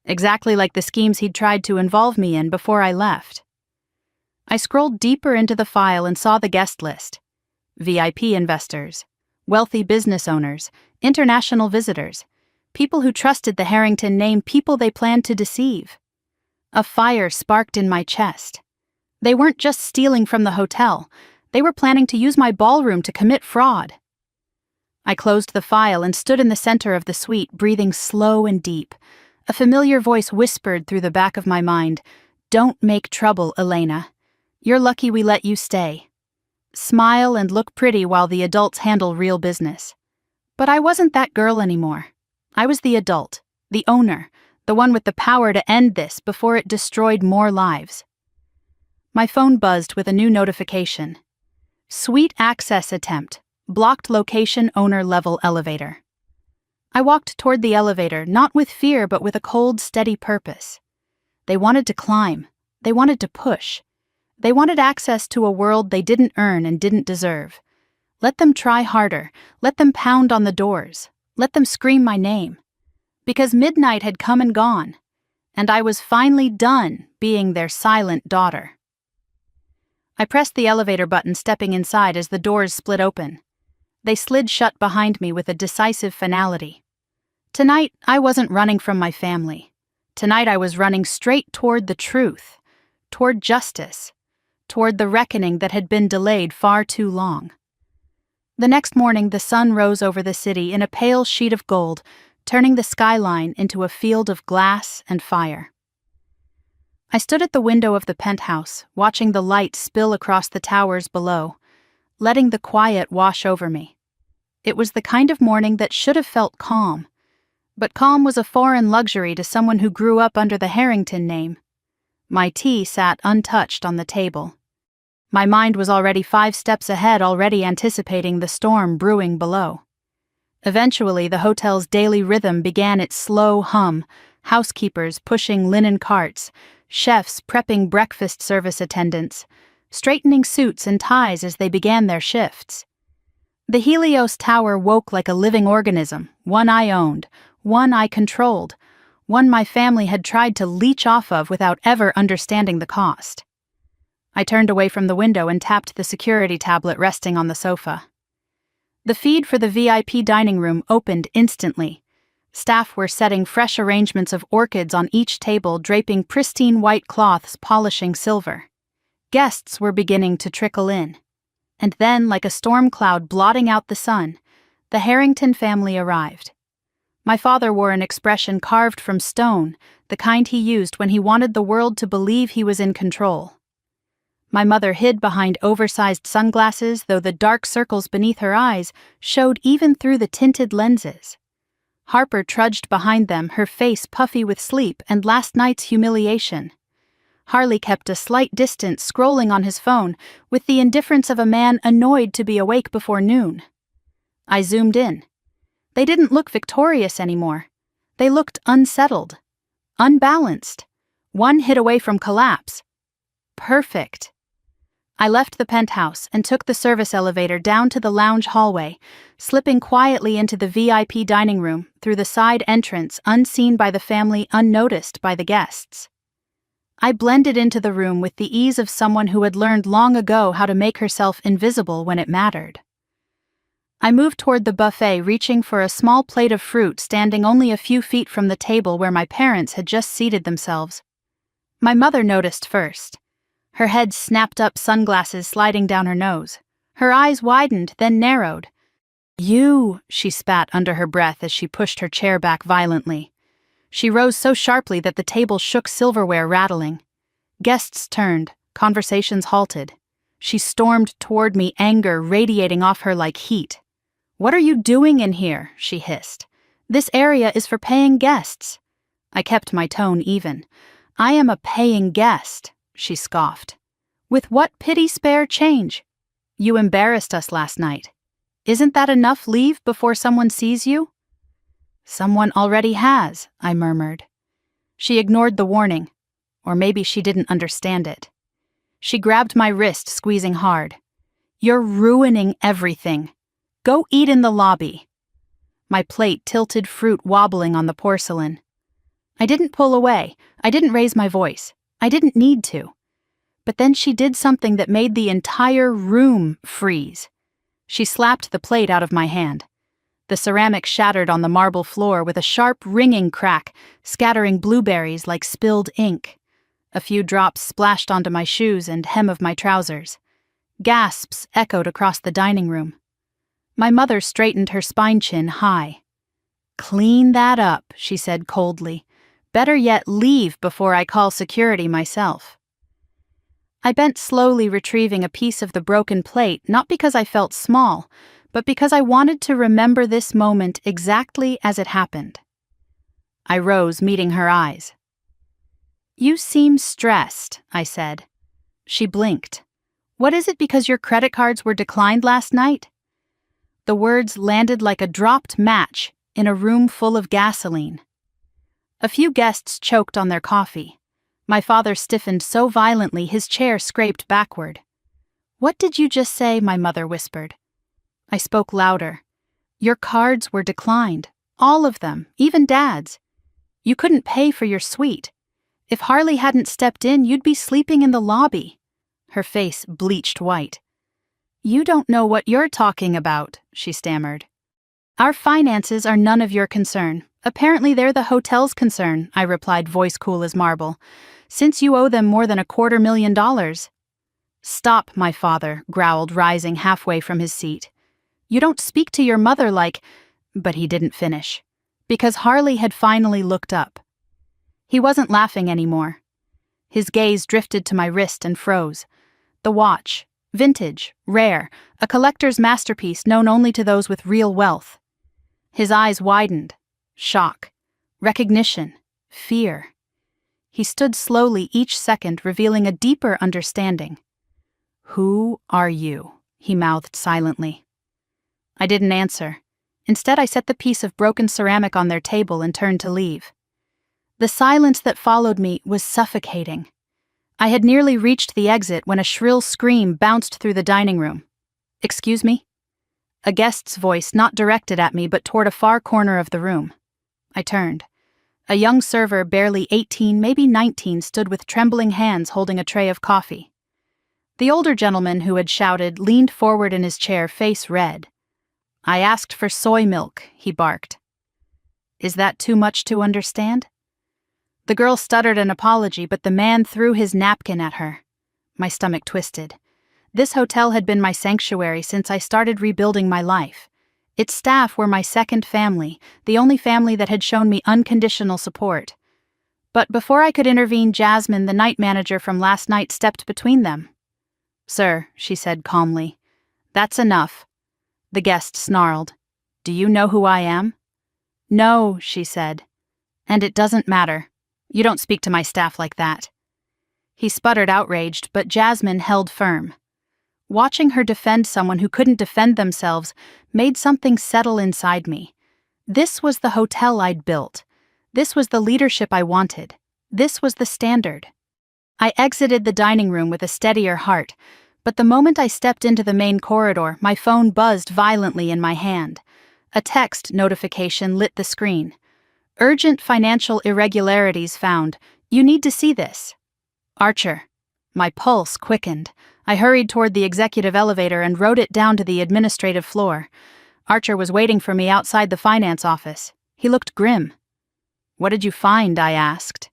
Exactly like the schemes he'd tried to involve me in before I left. I scrolled deeper into the file and saw the guest list. VIP investors, wealthy business owners, international visitors, people who trusted the Harrington name, people they planned to deceive. A fire sparked in my chest. They weren't just stealing from the hotel, they were planning to use my ballroom to commit fraud. I closed the file and stood in the center of the suite, breathing slow and deep. A familiar voice whispered through the back of my mind, "Don't make trouble, Elena. You're lucky we let you stay. Smile and look pretty while the adults handle real business." But I wasn't that girl anymore. I was the adult, the owner, the one with the power to end this before it destroyed more lives. My phone buzzed with a new notification. Suite access attempt. Blocked location owner level elevator. I walked toward the elevator, not with fear but with a cold, steady purpose. They wanted to climb. They wanted to push. They wanted access to a world they didn't earn and didn't deserve. Let them try harder. Let them pound on the doors. Let them scream my name. Because midnight had come and gone, and I was finally done being their silent daughter. I pressed the elevator button, stepping inside as the doors split open. They slid shut behind me with a decisive finality. Tonight, I wasn't running from my family. Tonight I was running straight toward the truth, toward justice, toward the reckoning that had been delayed far too long. The next morning, the sun rose over the city in a pale sheet of gold, turning the skyline into a field of glass and fire. I stood at the window of the penthouse, watching the light spill across the towers below, letting the quiet wash over me. It was the kind of morning that should have felt calm, but calm was a foreign luxury to someone who grew up under the Harrington name. My tea sat untouched on the table. My mind was already 5 steps ahead, already anticipating the storm brewing below. Eventually, the hotel's daily rhythm began its slow hum, housekeepers pushing linen carts, chefs prepping breakfast service attendants, straightening suits and ties as they began their shifts. The Helios Tower woke like a living organism, one I owned, one I controlled, one my family had tried to leech off of without ever understanding the cost. I turned away from the window and tapped the security tablet resting on the sofa. The feed for the VIP dining room opened instantly. Staff were setting fresh arrangements of orchids on each table, draping pristine white cloths, polishing silver. Guests were beginning to trickle in. And then, like a storm cloud blotting out the sun, the Harrington family arrived. My father wore an expression carved from stone, the kind he used when he wanted the world to believe he was in control. My mother hid behind oversized sunglasses, though the dark circles beneath her eyes showed even through the tinted lenses. Harper trudged behind them, her face puffy with sleep and last night's humiliation. Harley kept a slight distance, scrolling on his phone, with the indifference of a man annoyed to be awake before noon. I zoomed in. They didn't look victorious anymore. They looked unsettled, unbalanced. One hit away from collapse. Perfect. I left the penthouse and took the service elevator down to the lounge hallway, slipping quietly into the VIP dining room through the side entrance, unseen by the family, unnoticed by the guests. I blended into the room with the ease of someone who had learned long ago how to make herself invisible when it mattered. I moved toward the buffet, reaching for a small plate of fruit standing only a few feet from the table where my parents had just seated themselves. My mother noticed first. Her head snapped up, sunglasses sliding down her nose. Her eyes widened, then narrowed. "You," she spat under her breath as she pushed her chair back violently. She rose so sharply that the table shook, silverware rattling. Guests turned, conversations halted. She stormed toward me, anger radiating off her like heat. "What are you doing in here?" she hissed. "This area is for paying guests." I kept my tone even. "I am a paying guest," she scoffed. "With what pity spare change? You embarrassed us last night. Isn't that enough leave before someone sees you?" "Someone already has," I murmured. She ignored the warning, or maybe she didn't understand it. She grabbed my wrist, squeezing hard. "You're ruining everything. Go eat in the lobby." My plate tilted, fruit wobbling on the porcelain. I didn't pull away. I didn't raise my voice. I didn't need to. But then she did something that made the entire room freeze. She slapped the plate out of my hand. The ceramic shattered on the marble floor with a sharp, ringing crack, scattering blueberries like spilled ink. A few drops splashed onto my shoes and hem of my trousers. Gasps echoed across the dining room. My mother straightened her spine chin high. "Clean that up," she said coldly. "Better yet, leave before I call security myself." I bent slowly, retrieving a piece of the broken plate, not because I felt small, but because I wanted to remember this moment exactly as it happened. I rose, meeting her eyes. "You seem stressed," I said. She blinked. "What is it, because your credit cards were declined last night?" The words landed like a dropped match in a room full of gasoline. A few guests choked on their coffee. My father stiffened so violently his chair scraped backward. "What did you just say?" my mother whispered. I spoke louder. "Your cards were declined. All of them, even Dad's. You couldn't pay for your suite. If Harley hadn't stepped in, you'd be sleeping in the lobby." Her face bleached white. "You don't know what you're talking about," she stammered. "Our finances are none of your concern. Apparently they're the hotel's concern," I replied, voice cool as marble. "Since you owe them more than $250,000. "Stop," my father growled, rising halfway from his seat. "You don't speak to your mother like—" But he didn't finish, because Harley had finally looked up. He wasn't laughing anymore. His gaze drifted to my wrist and froze. The watch, vintage, rare, a collector's masterpiece known only to those with real wealth. His eyes widened. Shock, recognition, fear. He stood slowly each second, revealing a deeper understanding. "Who are you?" he mouthed silently. I didn't answer. Instead, I set the piece of broken ceramic on their table and turned to leave. The silence that followed me was suffocating. I had nearly reached the exit when a shrill scream bounced through the dining room. "Excuse me?" A guest's voice, not directed at me but toward a far corner of the room. I turned. A young server, barely 18, maybe 19, stood with trembling hands holding a tray of coffee. The older gentleman who had shouted leaned forward in his chair, face red. "I asked for soy milk," he barked. "Is that too much to understand?" The girl stuttered an apology, but the man threw his napkin at her. My stomach twisted. This hotel had been my sanctuary since I started rebuilding my life. Its staff were my second family, the only family that had shown me unconditional support. But before I could intervene, Jasmine, the night manager from last night, stepped between them. "Sir," she said calmly, "that's enough." The guest snarled. "Do you know who I am?" "No," she said. "And it doesn't matter. You don't speak to my staff like that." He sputtered, outraged, but Jasmine held firm. Watching her defend someone who couldn't defend themselves made something settle inside me. This was the hotel I'd built. This was the leadership I wanted. This was the standard. I exited the dining room with a steadier heart, but the moment I stepped into the main corridor, my phone buzzed violently in my hand. A text notification lit the screen. "Urgent financial irregularities found. You need to see this." Archer. My pulse quickened. I hurried toward the executive elevator and rode it down to the administrative floor. Archer was waiting for me outside the finance office. He looked grim. "What did you find?" I asked.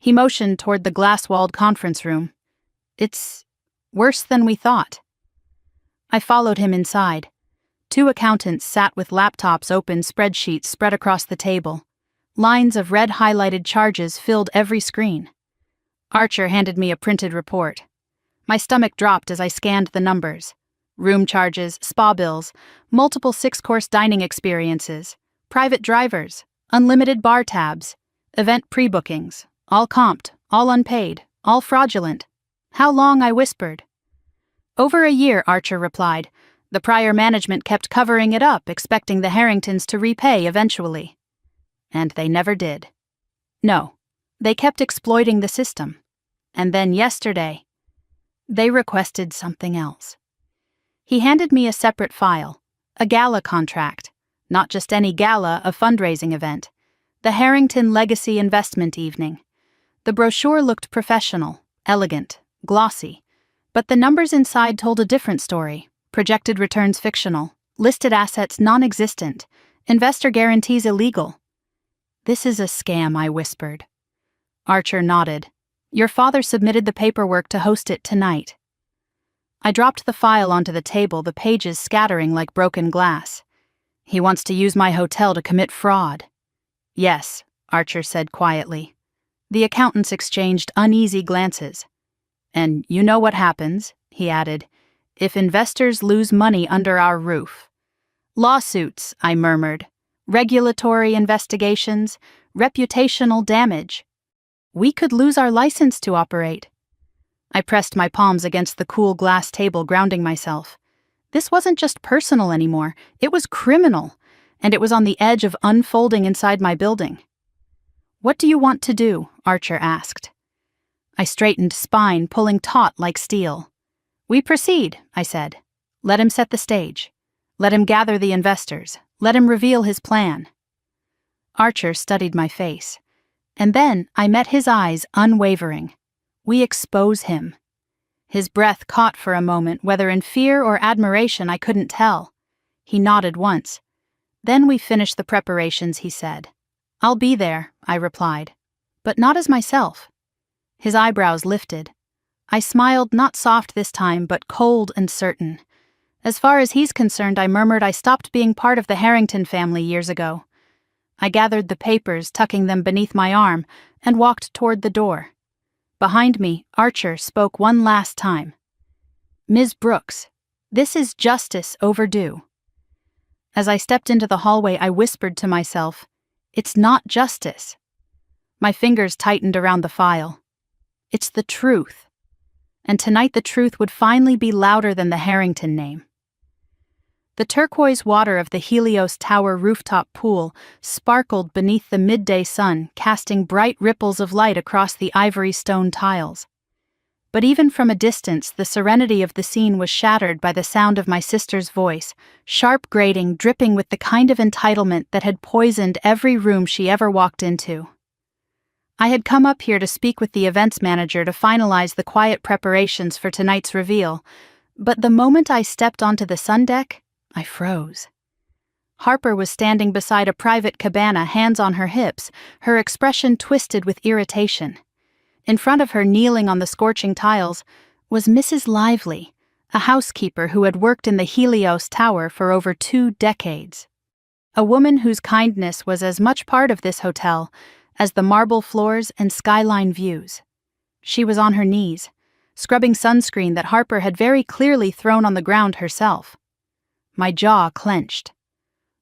He motioned toward the glass-walled conference room. "It's worse than we thought." I followed him inside. Two accountants sat with laptops open, spreadsheets spread across the table. Lines of red highlighted charges filled every screen. Archer handed me a printed report. My stomach dropped as I scanned the numbers. Room charges, spa bills, multiple 6-course dining experiences, private drivers, unlimited bar tabs, event pre-bookings, all comped, all unpaid, all fraudulent. "How long?" I whispered. "Over a year," Archer replied. "The prior management kept covering it up, expecting the Harringtons to repay eventually." And they never did. No, they kept exploiting the system. And then yesterday, they requested something else. He handed me a separate file, a gala contract. Not just any gala, a fundraising event. The Harrington Legacy Investment Evening. The brochure looked professional, elegant, glossy. But the numbers inside told a different story. Projected returns fictional, listed assets non-existent, investor guarantees illegal. "This is a scam," I whispered. Archer nodded. "Your father submitted the paperwork to host it tonight." I dropped the file onto the table, the pages scattering like broken glass. "He wants to use my hotel to commit fraud." "Yes," Archer said quietly. The accountants exchanged uneasy glances. "And you know what happens," he added, "if investors lose money under our roof." "Lawsuits," I murmured. "Regulatory investigations, reputational damage. We could lose our license to operate." I pressed my palms against the cool glass table, grounding myself. This wasn't just personal anymore, it was criminal, and it was on the edge of unfolding inside my building. "What do you want to do?" Archer asked. I straightened spine, pulling taut like steel. "We proceed," I said. "Let him set the stage. Let him gather the investors. Let him reveal his plan." Archer studied my face. And then I met his eyes, unwavering. "We expose him." His breath caught for a moment, whether in fear or admiration I couldn't tell. He nodded once. "Then we finish the preparations," he said. "I'll be there," I replied. "But not as myself." His eyebrows lifted. I smiled, not soft this time, but cold and certain. "As far as he's concerned," I murmured, "I stopped being part of the Harrington family years ago." I gathered the papers, tucking them beneath my arm, and walked toward the door. Behind me, Archer spoke one last time. "Ms. Brooks, this is justice overdue." As I stepped into the hallway, I whispered to myself, "It's not justice." My fingers tightened around the file. It's the truth. And tonight the truth would finally be louder than the Harrington name. The turquoise water of the Helios Tower rooftop pool sparkled beneath the midday sun, casting bright ripples of light across the ivory stone tiles. But even from a distance, the serenity of the scene was shattered by the sound of my sister's voice, sharp grating, dripping with the kind of entitlement that had poisoned every room she ever walked into. I had come up here to speak with the events manager to finalize the quiet preparations for tonight's reveal, but the moment I stepped onto the sun deck, I froze. Harper was standing beside a private cabana, hands on her hips, her expression twisted with irritation. In front of her, kneeling on the scorching tiles, was Mrs. Lively, a housekeeper who had worked in the Helios Tower for over 2 decades. A woman whose kindness was as much part of this hotel as the marble floors and skyline views. She was on her knees, scrubbing sunscreen that Harper had very clearly thrown on the ground herself. My jaw clenched.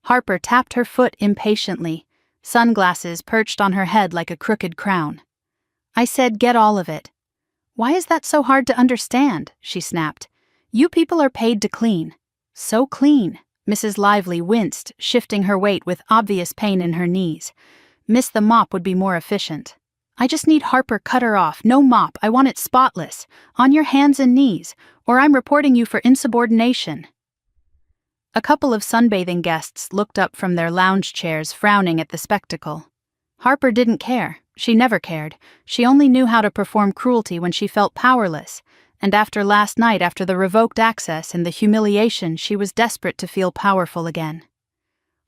Harper tapped her foot impatiently, sunglasses perched on her head like a crooked crown. I said, "Get all of it." "Why is that so hard to understand?" she snapped. "You people are paid to clean." "So clean." Mrs. Lively winced, shifting her weight with obvious pain in her knees. "Miss, the mop would be more efficient." "I just need Harper, cut her off. No mop, I want it spotless. On your hands and knees, or I'm reporting you for insubordination." A couple of sunbathing guests looked up from their lounge chairs, frowning at the spectacle. Harper didn't care. She never cared. She only knew how to perform cruelty when she felt powerless, and after last night, after the revoked access and the humiliation, she was desperate to feel powerful again.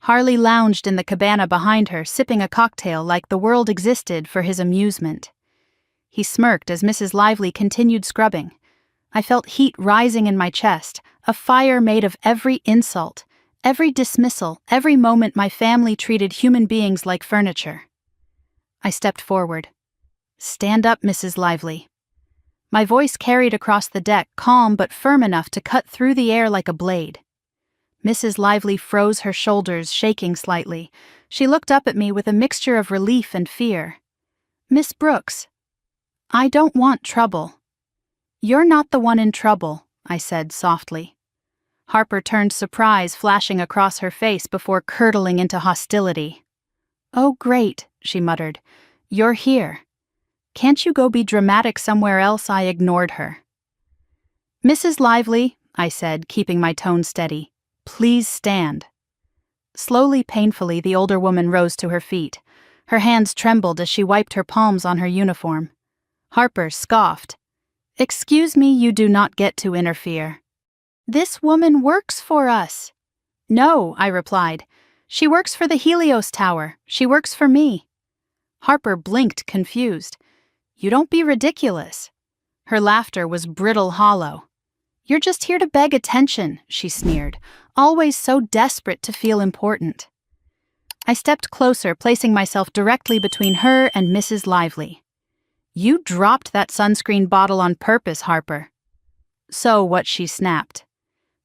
Harley lounged in the cabana behind her, sipping a cocktail like the world existed for his amusement. He smirked as Mrs. Lively continued scrubbing. I felt heat rising in my chest, a fire made of every insult, every dismissal, every moment my family treated human beings like furniture. I stepped forward. "Stand up, Mrs. Lively." My voice carried across the deck, calm but firm enough to cut through the air like a blade. Mrs. Lively froze her shoulders, shaking slightly. She looked up at me with a mixture of relief and fear. "Miss Brooks, I don't want trouble." "You're not the one in trouble," I said softly. Harper turned, surprise flashing across her face before curdling into hostility. "Oh, great," she muttered. "You're here. Can't you go be dramatic somewhere else?" I ignored her. "Mrs. Lively," I said, keeping my tone steady, "please stand." Slowly, painfully, the older woman rose to her feet. Her hands trembled as she wiped her palms on her uniform. Harper scoffed. Excuse me, you do not get to interfere. This woman works for us. No, I replied. She works for the Helios Tower. She works for me. Harper blinked, confused. You don't be ridiculous. Her laughter was brittle hollow. You're just here to beg attention, she sneered, always so desperate to feel important. I stepped closer, placing myself directly between her and Mrs. Lively. You dropped that sunscreen bottle on purpose, Harper. So what, she snapped.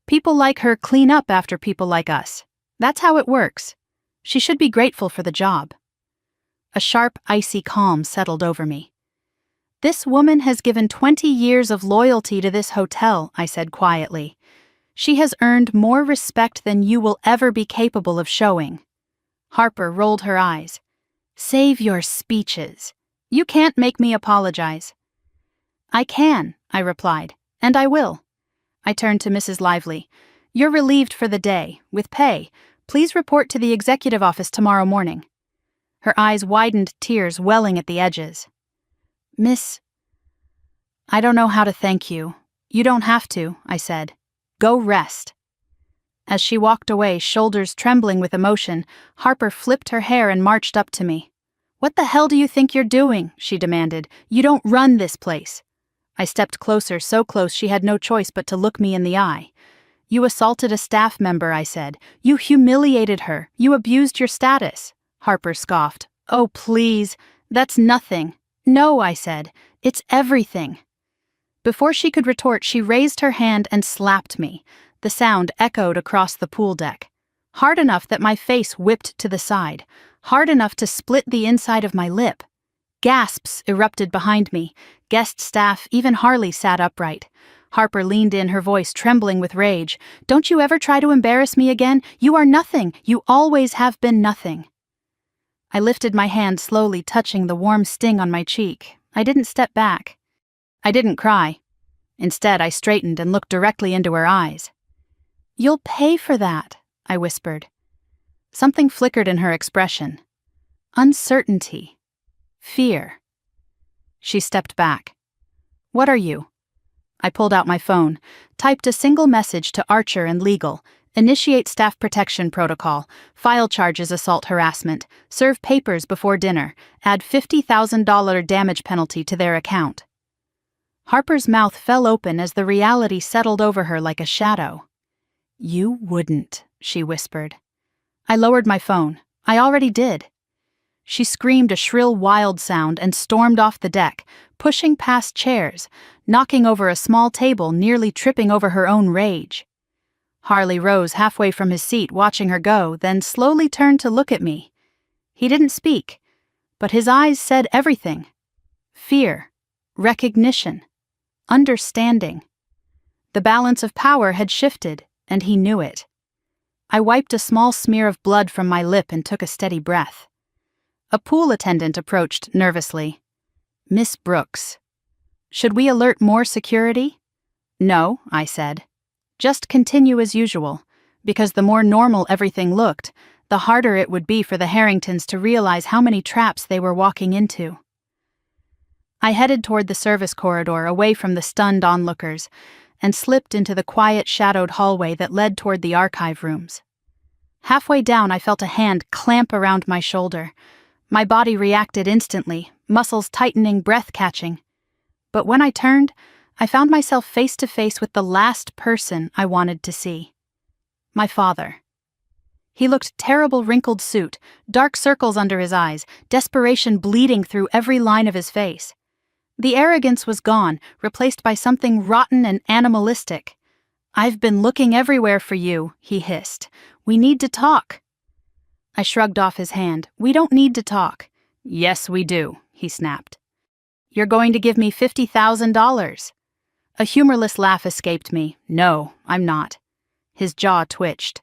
People like her clean up after people like us. That's how it works. She should be grateful for the job. A sharp, icy calm settled over me. This woman has given 20 years of loyalty to this hotel, I said quietly. She has earned more respect than you will ever be capable of showing. Harper rolled her eyes. Save your speeches. You can't make me apologize. I can, I replied, and I will. I turned to Mrs. Lively. You're relieved for the day, with pay. Please report to the executive office tomorrow morning. Her eyes widened, tears welling at the edges. Miss, I don't know how to thank you. You don't have to, I said. Go rest. As she walked away, shoulders trembling with emotion, Harper flipped her hair and marched up to me. What the hell do you think you're doing? She demanded. You don't run this place. I stepped closer, so close she had no choice but to look me in the eye. You assaulted a staff member, I said. You humiliated her. You abused your status. Harper scoffed. Oh, please. That's nothing. No, I said. It's everything. Before she could retort, she raised her hand and slapped me. The sound echoed across the pool deck. Hard enough that my face whipped to the side. Hard enough to split the inside of my lip. Gasps erupted behind me. Guest staff, even Harley, sat upright. Harper leaned in, her voice trembling with rage. Don't you ever try to embarrass me again? You are nothing. You always have been nothing. I lifted my hand slowly, touching the warm sting on my cheek. I didn't step back. I didn't cry. Instead, I straightened and looked directly into her eyes. You'll pay for that, I whispered. Something flickered in her expression. Uncertainty. Fear. She stepped back. What are you? I pulled out my phone, typed a single message to Archer and legal. Initiate staff protection protocol, file charges assault harassment, serve papers before dinner, add $50,000 damage penalty to their account. Harper's mouth fell open as the reality settled over her like a shadow. You wouldn't, she whispered. I lowered my phone. I already did. She screamed a shrill, wild sound and stormed off the deck, pushing past chairs, knocking over a small table, nearly tripping over her own rage. Harley rose halfway from his seat, watching her go, then slowly turned to look at me. He didn't speak, but his eyes said everything. Fear, recognition, understanding. The balance of power had shifted, and he knew it. I wiped a small smear of blood from my lip and took a steady breath. A pool attendant approached nervously. Miss Brooks. Should we alert more security? No, I said. Just continue as usual, because the more normal everything looked, the harder it would be for the Harringtons to realize how many traps they were walking into. I headed toward the service corridor, away from the stunned onlookers, and slipped into the quiet, shadowed hallway that led toward the archive rooms. Halfway down, I felt a hand clamp around my shoulder. My body reacted instantly, muscles tightening, breath catching. But when I turned, I found myself face to face with the last person I wanted to see. My father. He looked terrible, wrinkled suit, dark circles under his eyes, desperation bleeding through every line of his face. The arrogance was gone, replaced by something rotten and animalistic. I've been looking everywhere for you, he hissed. We need to talk. I shrugged off his hand. We don't need to talk. Yes, we do, he snapped. You're going to give me $50,000. A humorless laugh escaped me. No, I'm not. His jaw twitched.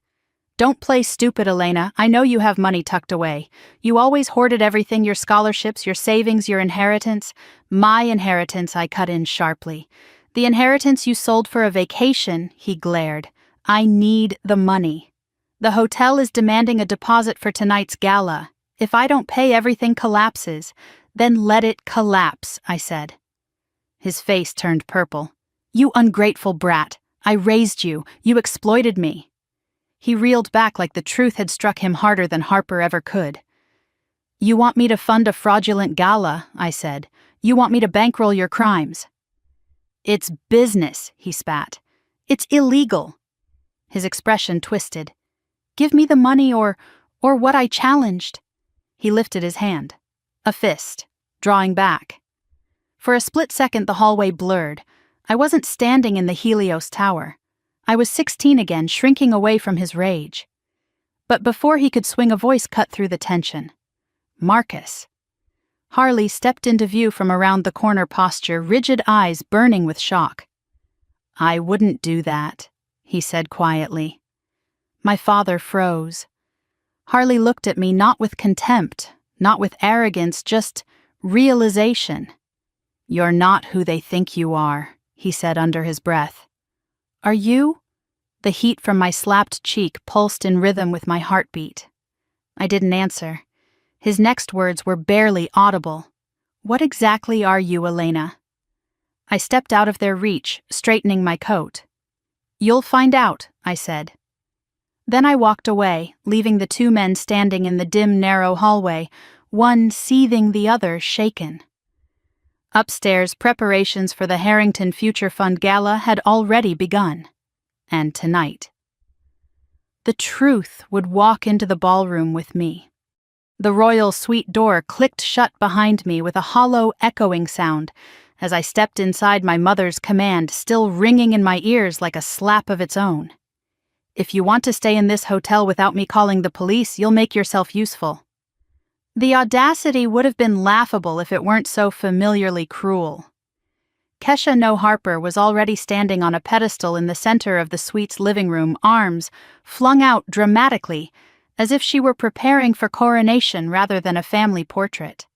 Don't play stupid, Elena. I know you have money tucked away. You always hoarded everything, your scholarships, your savings, your inheritance. My inheritance, I cut in sharply. The inheritance you sold for a vacation, he glared. I need the money. The hotel is demanding a deposit for tonight's gala. If I don't pay, everything collapses. Then let it collapse, I said. His face turned purple. "You ungrateful brat! I raised you. You exploited me." He reeled back like the truth had struck him harder than Harper ever could. "You want me to fund a fraudulent gala," I said. "You want me to bankroll your crimes." "It's business," he spat. "It's illegal." His expression twisted. "Give me the money or what I challenged." He lifted his hand. A fist, drawing back. For a split second the hallway blurred. I wasn't standing in the Helios Tower. I was 16 again, shrinking away from his rage. But before he could swing, a voice cut through the tension. "Marcus." Harley stepped into view from around the corner posture, rigid eyes burning with shock. "I wouldn't do that," he said quietly. My father froze. Harley looked at me not with contempt, not with arrogance, just realization. "You're not who they think you are," he said under his breath. "Are you?" The heat from my slapped cheek pulsed in rhythm with my heartbeat. I didn't answer. His next words were barely audible. "What exactly are you, Elena?" I stepped out of their reach, straightening my coat. "You'll find out," I said. Then I walked away, leaving the two men standing in the dim, narrow hallway, one seething, the other shaken. Upstairs, preparations for the Harrington Future Fund Gala had already begun. And tonight, the truth would walk into the ballroom with me. The royal suite door clicked shut behind me with a hollow, echoing sound as I stepped inside, my mother's command still ringing in my ears like a slap of its own. "If you want to stay in this hotel without me calling the police, you'll make yourself useful." The audacity would have been laughable if it weren't so familiarly cruel. Kesha No Harper was already standing on a pedestal in the center of the suite's living room, arms flung out dramatically, as if she were preparing for coronation rather than a family portrait.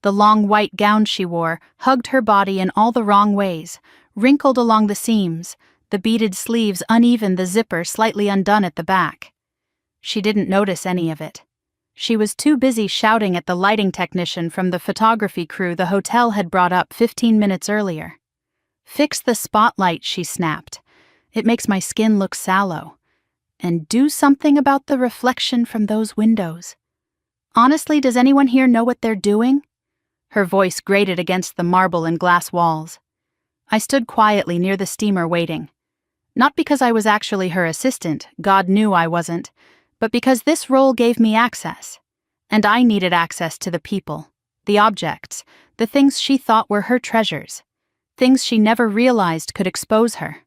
The long white gown she wore hugged her body in all the wrong ways, wrinkled along the seams, the beaded sleeves uneven, the zipper slightly undone at the back. She didn't notice any of it. She was too busy shouting at the lighting technician from the photography crew the hotel had brought up 15 minutes earlier. "Fix the spotlight," she snapped. "It makes my skin look sallow. And do something about the reflection from those windows. Honestly, does anyone here know what they're doing?" Her voice grated against the marble and glass walls. I stood quietly near the steamer waiting. Not because I was actually her assistant, God knew I wasn't, but because this role gave me access. And I needed access to the people, the objects, the things she thought were her treasures, things she never realized could expose her.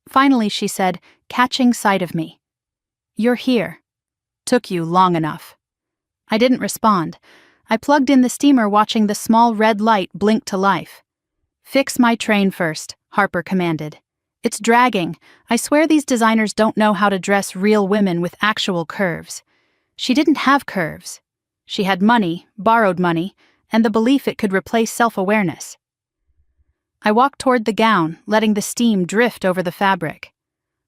Finally, she said, catching sight of me. "You're here. Took you long enough." I didn't respond. I plugged in the steamer, watching the small red light blink to life. "Fix my train first," Harper commanded. "It's dragging. I swear these designers don't know how to dress real women with actual curves." She didn't have curves. She had money, borrowed money, and the belief it could replace self-awareness. I walked toward the gown, letting the steam drift over the fabric.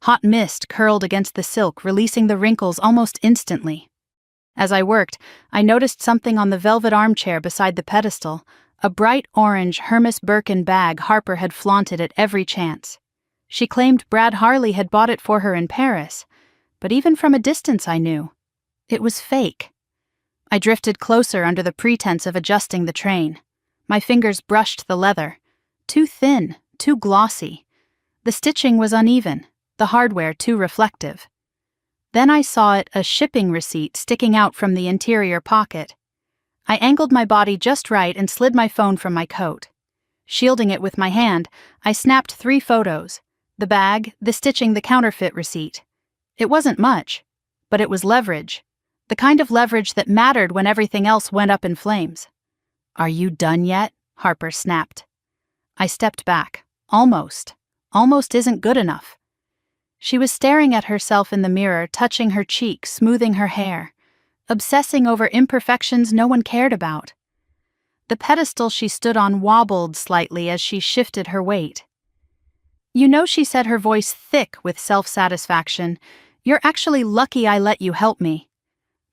Hot mist curled against the silk, releasing the wrinkles almost instantly. As I worked, I noticed something on the velvet armchair beside the pedestal, a bright orange Hermes Birkin bag Harper had flaunted at every chance. She claimed Brad Harley had bought it for her in Paris, but even from a distance I knew. It was fake. I drifted closer under the pretense of adjusting the train. My fingers brushed the leather. Too thin, too glossy. The stitching was uneven, the hardware too reflective. Then I saw it, a shipping receipt sticking out from the interior pocket. I angled my body just right and slid my phone from my coat. Shielding it with my hand, I snapped 3 photos: the bag, the stitching, the counterfeit receipt. It wasn't much, but it was leverage. The kind of leverage that mattered when everything else went up in flames. "Are you done yet?" Harper snapped. I stepped back. Almost. Almost isn't good enough. She was staring at herself in the mirror, touching her cheek, smoothing her hair, obsessing over imperfections no one cared about. The pedestal she stood on wobbled slightly as she shifted her weight. "You know," she said, her voice thick with self-satisfaction, "you're actually lucky I let you help me.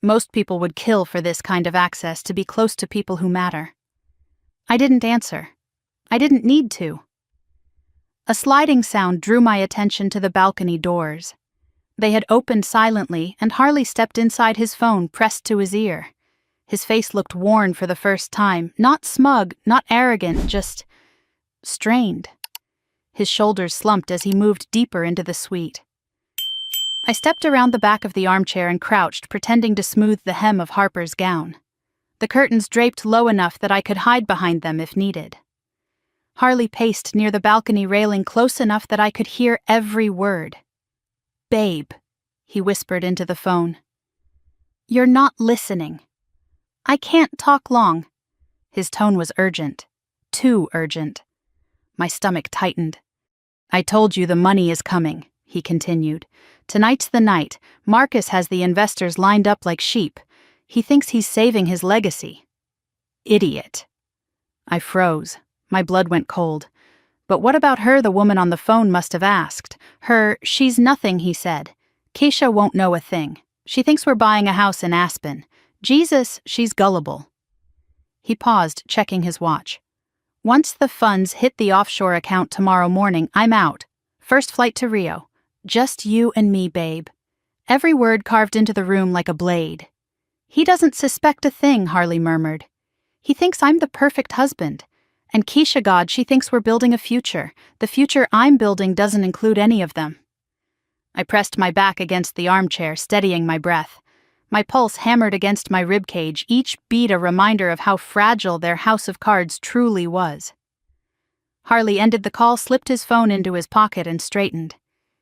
Most people would kill for this kind of access, to be close to people who matter." I didn't answer. I didn't need to. A sliding sound drew my attention to the balcony doors. They had opened silently, and Harley stepped inside, his phone pressed to his ear. His face looked worn for the first time, not smug, not arrogant, just strained. His shoulders slumped as he moved deeper into the suite. I stepped around the back of the armchair and crouched, pretending to smooth the hem of Harper's gown. The curtains draped low enough that I could hide behind them if needed. Harley paced near the balcony railing, close enough that I could hear every word. "Babe," he whispered into the phone. "You're not listening. I can't talk long." His tone was urgent. Too urgent. My stomach tightened. "I told you the money is coming," he continued. "Tonight's the night. Marcus has the investors lined up like sheep. He thinks he's saving his legacy." Idiot. I froze. My blood went cold. "But what about her?" the woman on the phone must have asked. She's nothing," he said. "Keisha won't know a thing. She thinks we're buying a house in Aspen. Jesus, she's gullible." He paused, checking his watch. "Once the funds hit the offshore account tomorrow morning, I'm out. First flight to Rio. Just you and me, babe." Every word carved into the room like a blade. "He doesn't suspect a thing," Harley murmured. "He thinks I'm the perfect husband. And Keisha, God, she thinks we're building a future. The future I'm building doesn't include any of them." I pressed my back against the armchair, steadying my breath. My pulse hammered against my ribcage, each beat a reminder of how fragile their house of cards truly was. Harley ended the call, slipped his phone into his pocket, and straightened.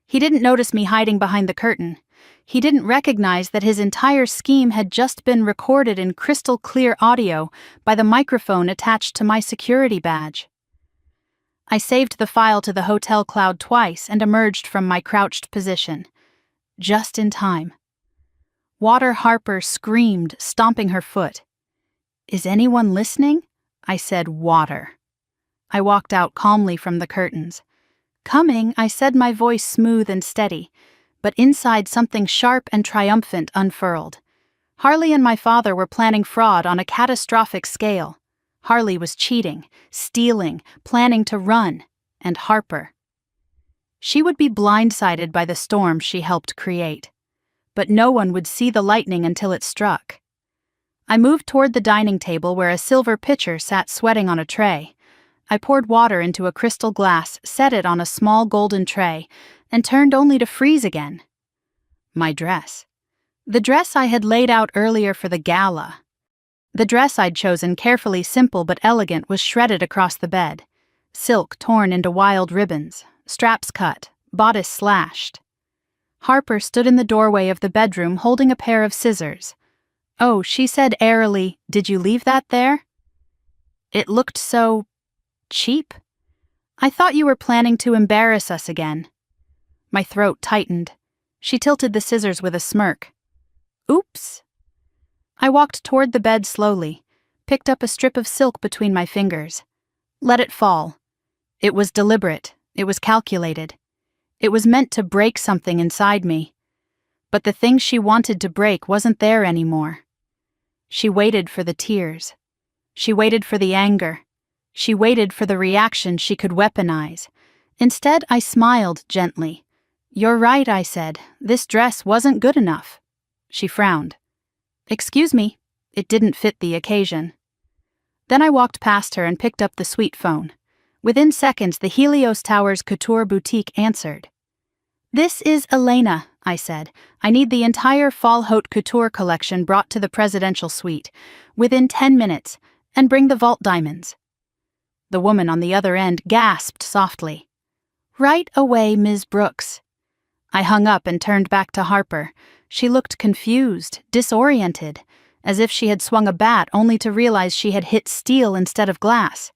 He didn't notice me hiding behind the curtain. He didn't recognize that his entire scheme had just been recorded in crystal-clear audio by the microphone attached to my security badge. I saved the file to the hotel cloud twice and emerged from my crouched position. Just in time. Water Harper screamed, stomping her foot. "Is anyone listening?" I said, "Water." I walked out calmly from the curtains. "Coming," I said, my voice smooth and steady, but inside something sharp and triumphant unfurled. Harley and my father were planning fraud on a catastrophic scale. Harley was cheating, stealing, planning to run, and Harper. She would be blindsided by the storm she helped create. But no one would see the lightning until it struck. I moved toward the dining table where a silver pitcher sat sweating on a tray. I poured water into a crystal glass, set it on a small golden tray, and turned only to freeze again. My dress. The dress I had laid out earlier for the gala. The dress I'd chosen, carefully simple but elegant, was shredded across the bed. Silk torn into wild ribbons, straps cut, bodice slashed. Harper stood in the doorway of the bedroom holding a pair of scissors. "Oh," she said airily, "did you leave that there?" It looked so cheap. "I thought you were planning to embarrass us again." My throat tightened. She tilted the scissors with a smirk. "Oops." I walked toward the bed slowly, picked up a strip of silk between my fingers. Let it fall. It was deliberate. It was calculated. It was meant to break something inside me. But the thing she wanted to break wasn't there anymore. She waited for the tears. She waited for the anger. She waited for the reaction she could weaponize. Instead, I smiled gently. "You're right," I said. "This dress wasn't good enough." She frowned. "Excuse me, it didn't fit the occasion." Then I walked past her and picked up the suite phone. Within seconds, the Helios Towers Couture Boutique answered. "This is Elena," I said. "I need the entire Fall Haute Couture collection brought to the presidential suite, within 10 minutes, and bring the vault diamonds." The woman on the other end gasped softly. "Right away, Ms. Brooks." I hung up and turned back to Harper. She looked confused, disoriented, as if she had swung a bat only to realize she had hit steel instead of glass.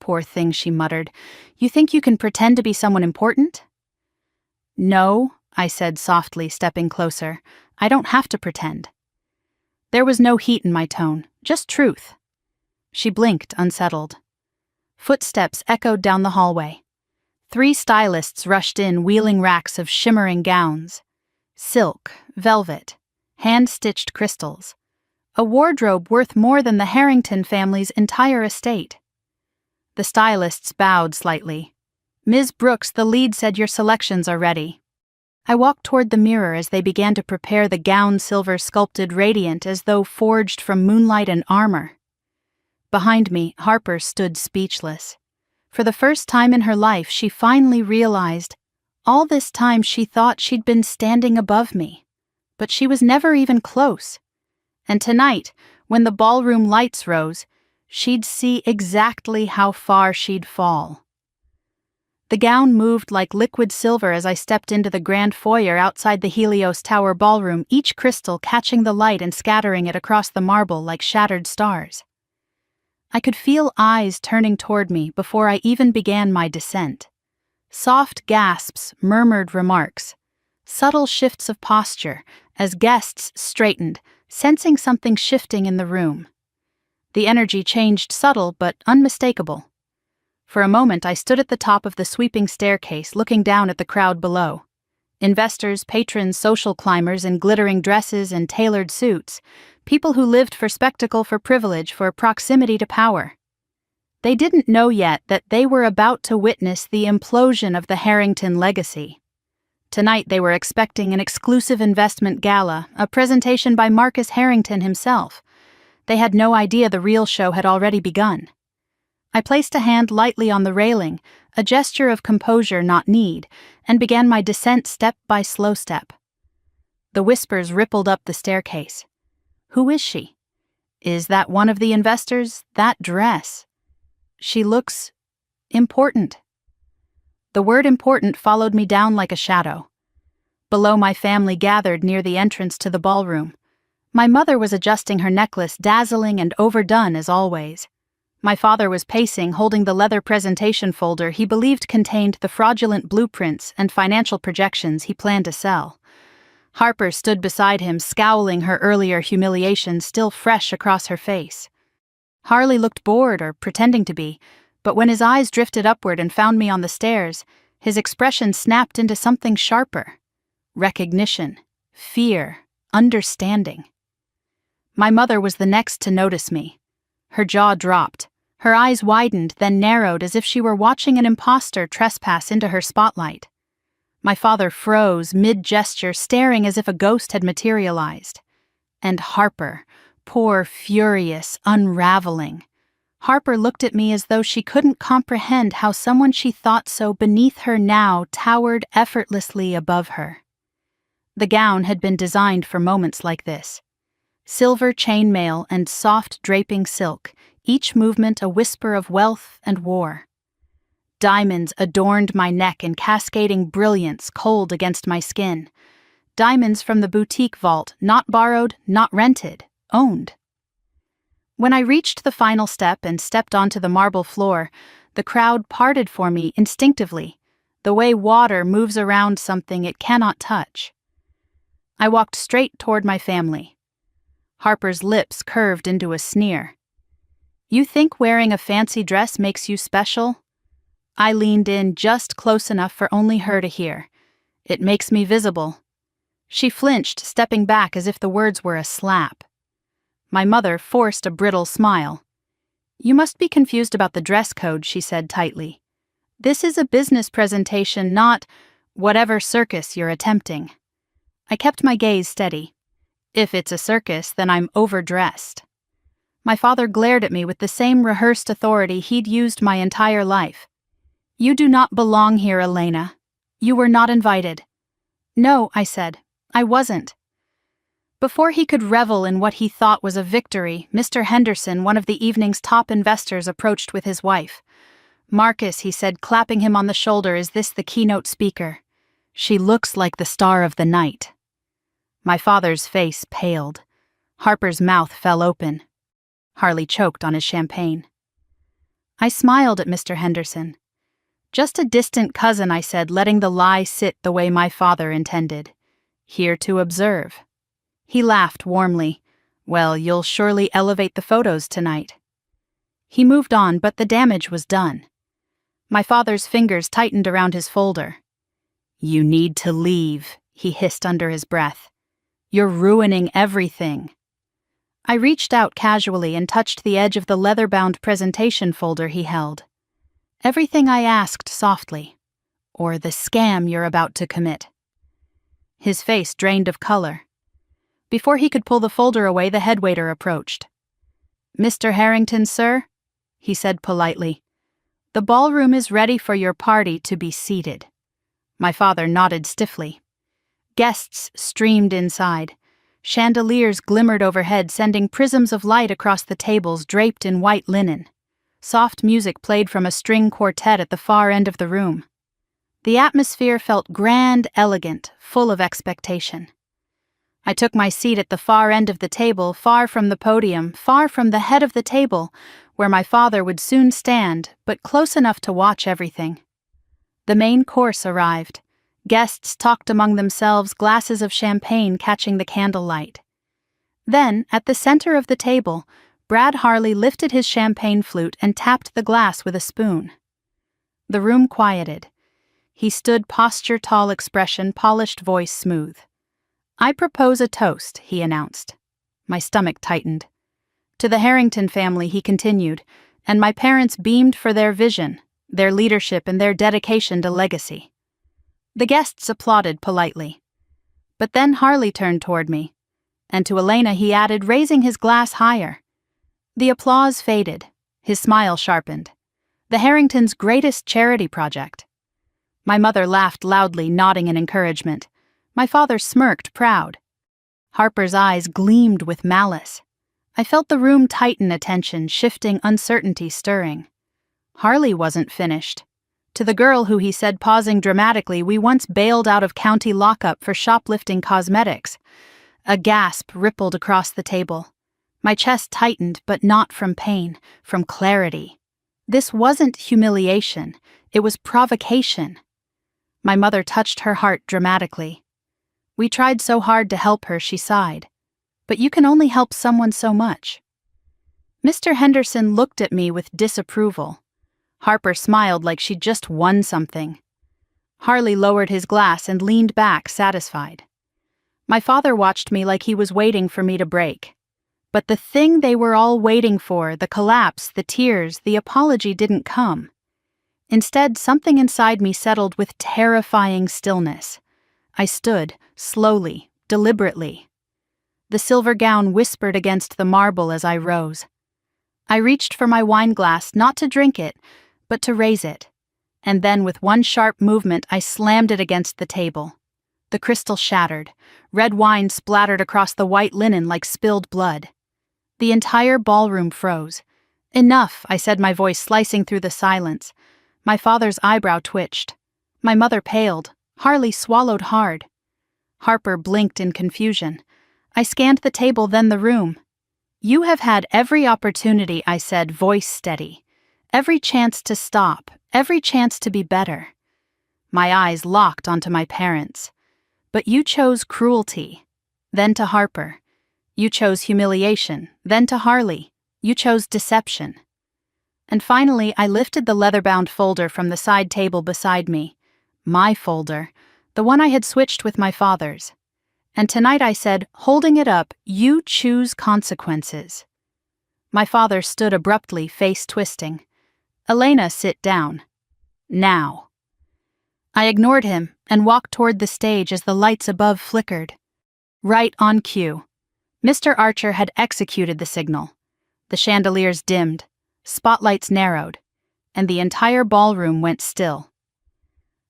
"Poor thing," she muttered. "You think you can pretend to be someone important?" "No," I said softly, stepping closer. "I don't have to pretend." There was no heat in my tone, just truth. She blinked, unsettled. Footsteps echoed down the hallway. 3 stylists rushed in, wheeling racks of shimmering gowns. Silk, velvet, hand-stitched crystals. A wardrobe worth more than the Harrington family's entire estate. The stylists bowed slightly. "Ms. Brooks, the lead said your selections are ready." I walked toward the mirror as they began to prepare the gown, silver sculpted radiant as though forged from moonlight and armor. Behind me, Harper stood speechless. For the first time in her life, she finally realized all this time she thought she'd been standing above me. But she was never even close. And tonight, when the ballroom lights rose, she'd see exactly how far she'd fall. The gown moved like liquid silver as I stepped into the grand foyer outside the Helios Tower ballroom, each crystal catching the light and scattering it across the marble like shattered stars. I could feel eyes turning toward me before I even began my descent. Soft gasps, murmured remarks, subtle shifts of posture as guests straightened, sensing something shifting in the room. The energy changed, subtle but unmistakable. For a moment I stood at the top of the sweeping staircase looking down at the crowd below. Investors, patrons, social climbers in glittering dresses and tailored suits, people who lived for spectacle, for privilege, for proximity to power. They didn't know yet that they were about to witness the implosion of the Harrington legacy. Tonight they were expecting an exclusive investment gala, a presentation by Marcus Harrington himself. They had no idea the real show had already begun. I placed a hand lightly on the railing, a gesture of composure, not need, and began my descent step by slow step. The whispers rippled up the staircase. Who is she? Is that one of the investors? That dress? She looks important. The word important followed me down like a shadow. Below, my family gathered near the entrance to the ballroom. My mother was adjusting her necklace, dazzling and overdone as always. My father was pacing, holding the leather presentation folder he believed contained the fraudulent blueprints and financial projections he planned to sell. Harper stood beside him, scowling, her earlier humiliation still fresh across her face. Harley looked bored, or pretending to be, but when his eyes drifted upward and found me on the stairs, his expression snapped into something sharper. Recognition, fear, understanding. My mother was the next to notice me. Her jaw dropped. Her eyes widened, then narrowed as if she were watching an imposter trespass into her spotlight. My father froze, mid-gesture, staring as if a ghost had materialized. And Harper, poor, furious, unraveling. Harper looked at me as though she couldn't comprehend how someone she thought so beneath her now towered effortlessly above her. The gown had been designed for moments like this. Silver chainmail and soft draping silk, each movement a whisper of wealth and war. Diamonds adorned my neck in cascading brilliance cold against my skin. Diamonds from the boutique vault, not borrowed, not rented, owned. When I reached the final step and stepped onto the marble floor, the crowd parted for me instinctively, the way water moves around something it cannot touch. I walked straight toward my family. Harper's lips curved into a sneer. "You think wearing a fancy dress makes you special?" I leaned in just close enough for only her to hear. "It makes me visible." She flinched, stepping back as if the words were a slap. My mother forced a brittle smile. "You must be confused about the dress code," she said tightly. "This is a business presentation, not whatever circus you're attempting." I kept my gaze steady. If it's a circus, then I'm overdressed. My father glared at me with the same rehearsed authority he'd used my entire life. "You do not belong here, Elena. You were not invited." "No," I said. "I wasn't." Before he could revel in what he thought was a victory, Mr. Henderson, one of the evening's top investors, approached with his wife. "Marcus," he said, clapping him on the shoulder, "is this the keynote speaker? She looks like the star of the night." My father's face paled. Harper's mouth fell open. Harley choked on his champagne. I smiled at Mr. Henderson. "Just a distant cousin," I said, letting the lie sit the way my father intended. "Here to observe." He laughed warmly. "Well, you'll surely elevate the photos tonight." He moved on, but the damage was done. My father's fingers tightened around his folder. "You need to leave," he hissed under his breath. "You're ruining everything." I reached out casually and touched the edge of the leather-bound presentation folder he held. Everything I asked softly. Or the scam you're about to commit. His face drained of color. Before he could pull the folder away, the headwaiter approached. "Mr. Harrington, sir," he said politely, "the ballroom is ready for your party to be seated." My father nodded stiffly. Guests streamed inside. Chandeliers glimmered overhead, sending prisms of light across the tables draped in white linen. Soft music played from a string quartet at the far end of the room. The atmosphere felt grand, elegant, full of expectation. I took my seat at the far end of the table, far from the podium, far from the head of the table, where my father would soon stand, but close enough to watch everything. The main course arrived. Guests talked among themselves, glasses of champagne catching the candlelight. Then, at the center of the table, Brad Harley lifted his champagne flute and tapped the glass with a spoon. The room quieted. He stood, posture tall, expression, polished voice smooth. "I propose a toast," he announced. My stomach tightened. "To the Harrington family," he continued, "and my parents beamed for their vision, their leadership, and their dedication to legacy." The guests applauded politely. But then Harley turned toward me, and to Elena he added, raising his glass higher. The applause faded. His smile sharpened. The Harringtons' greatest charity project. My mother laughed loudly, nodding in encouragement. My father smirked, proud. Harper's eyes gleamed with malice. I felt the room tighten, attention shifting, uncertainty stirring. Harley wasn't finished. To the girl who he said, pausing dramatically, "We once bailed out of county lockup for shoplifting cosmetics." A gasp rippled across the table. My chest tightened, but not from pain, from clarity. This wasn't humiliation. It was provocation. My mother touched her heart dramatically. "We tried so hard to help her," she sighed. "But you can only help someone so much." Mr. Henderson looked at me with disapproval. Harper smiled like she'd just won something. Harley lowered his glass and leaned back, satisfied. My father watched me like he was waiting for me to break. But the thing they were all waiting for, the collapse, the tears, the apology, didn't come. Instead, something inside me settled with terrifying stillness. I stood, slowly, deliberately. The silver gown whispered against the marble as I rose. I reached for my wine glass, not to drink it, but to raise it. And then, with one sharp movement, I slammed it against the table. The crystal shattered. Red wine splattered across the white linen like spilled blood. The entire ballroom froze. "Enough," I said, my voice slicing through the silence. My father's eyebrow twitched. My mother paled. Harley swallowed hard. Harper blinked in confusion. I scanned the table, then the room. "You have had every opportunity," I said, voice steady. "Every chance to stop, every chance to be better." My eyes locked onto my parents. "But you chose cruelty." Then to Harper. "You chose humiliation." Then to Harley. "You chose deception." And finally, I lifted the leather-bound folder from the side table beside me. My folder, the one I had switched with my father's. And tonight I said, holding it up, "You choose consequences." My father stood abruptly, face twisting. "Elena, sit down. Now." I ignored him and walked toward the stage as the lights above flickered. Right on cue. Mr. Archer had executed the signal. The chandeliers dimmed, spotlights narrowed, and the entire ballroom went still.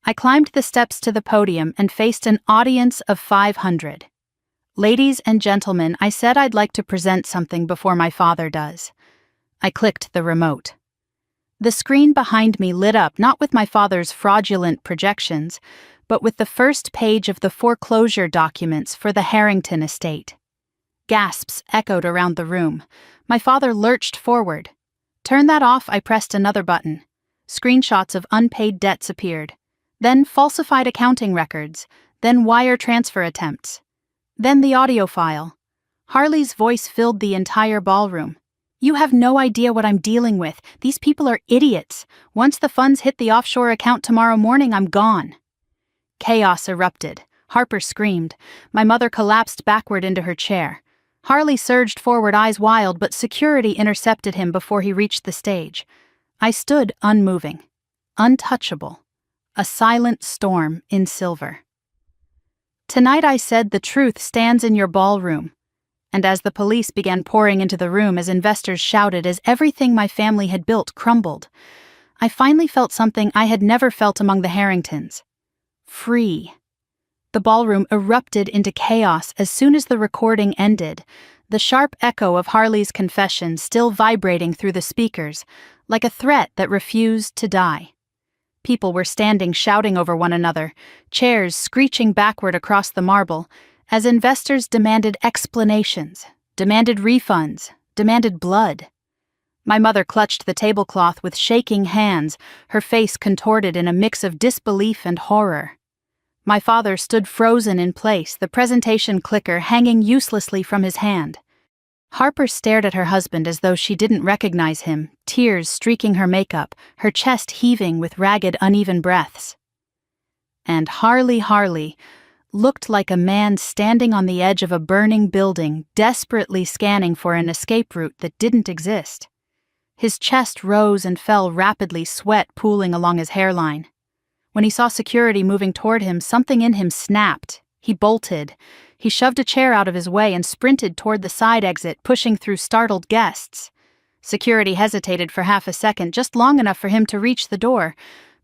I climbed the steps to the podium and faced an audience of 500. "Ladies and gentlemen," I said, "I'd like to present something before my father does." I clicked the remote. The screen behind me lit up, not with my father's fraudulent projections, but with the first page of the foreclosure documents for the Harrington estate. Gasps echoed around the room. My father lurched forward. "Turn that off," I pressed another button. Screenshots of unpaid debts appeared. Then falsified accounting records. Then wire transfer attempts. Then the audio file. Harley's voice filled the entire ballroom. "You have no idea what I'm dealing with. These people are idiots. Once the funds hit the offshore account tomorrow morning, I'm gone." Chaos erupted. Harper screamed. My mother collapsed backward into her chair. Harley surged forward, eyes wild, but security intercepted him before he reached the stage. I stood unmoving. untouchable, a silent storm in silver. Tonight I said the truth stands in your ballroom. And as the police began pouring into the room, as investors shouted, as everything my family had built crumbled, I finally felt something I had never felt among the Harringtons. Free. The ballroom erupted into chaos as soon as the recording ended, the sharp echo of Harley's confession still vibrating through the speakers, like a threat that refused to die. People were standing shouting over one another, chairs screeching backward across the marble, as investors demanded explanations, demanded refunds, demanded blood. My mother clutched the tablecloth with shaking hands, her face contorted in a mix of disbelief and horror. My father stood frozen in place, the presentation clicker hanging uselessly from his hand. Harper stared at her husband as though she didn't recognize him, tears streaking her makeup, her chest heaving with ragged, uneven breaths. And Harley looked like a man standing on the edge of a burning building, desperately scanning for an escape route that didn't exist. His chest rose and fell rapidly, sweat pooling along his hairline. When he saw security moving toward him, something in him snapped. He bolted. He shoved a chair out of his way and sprinted toward the side exit, pushing through startled guests. Security hesitated for half a second, just long enough for him to reach the door.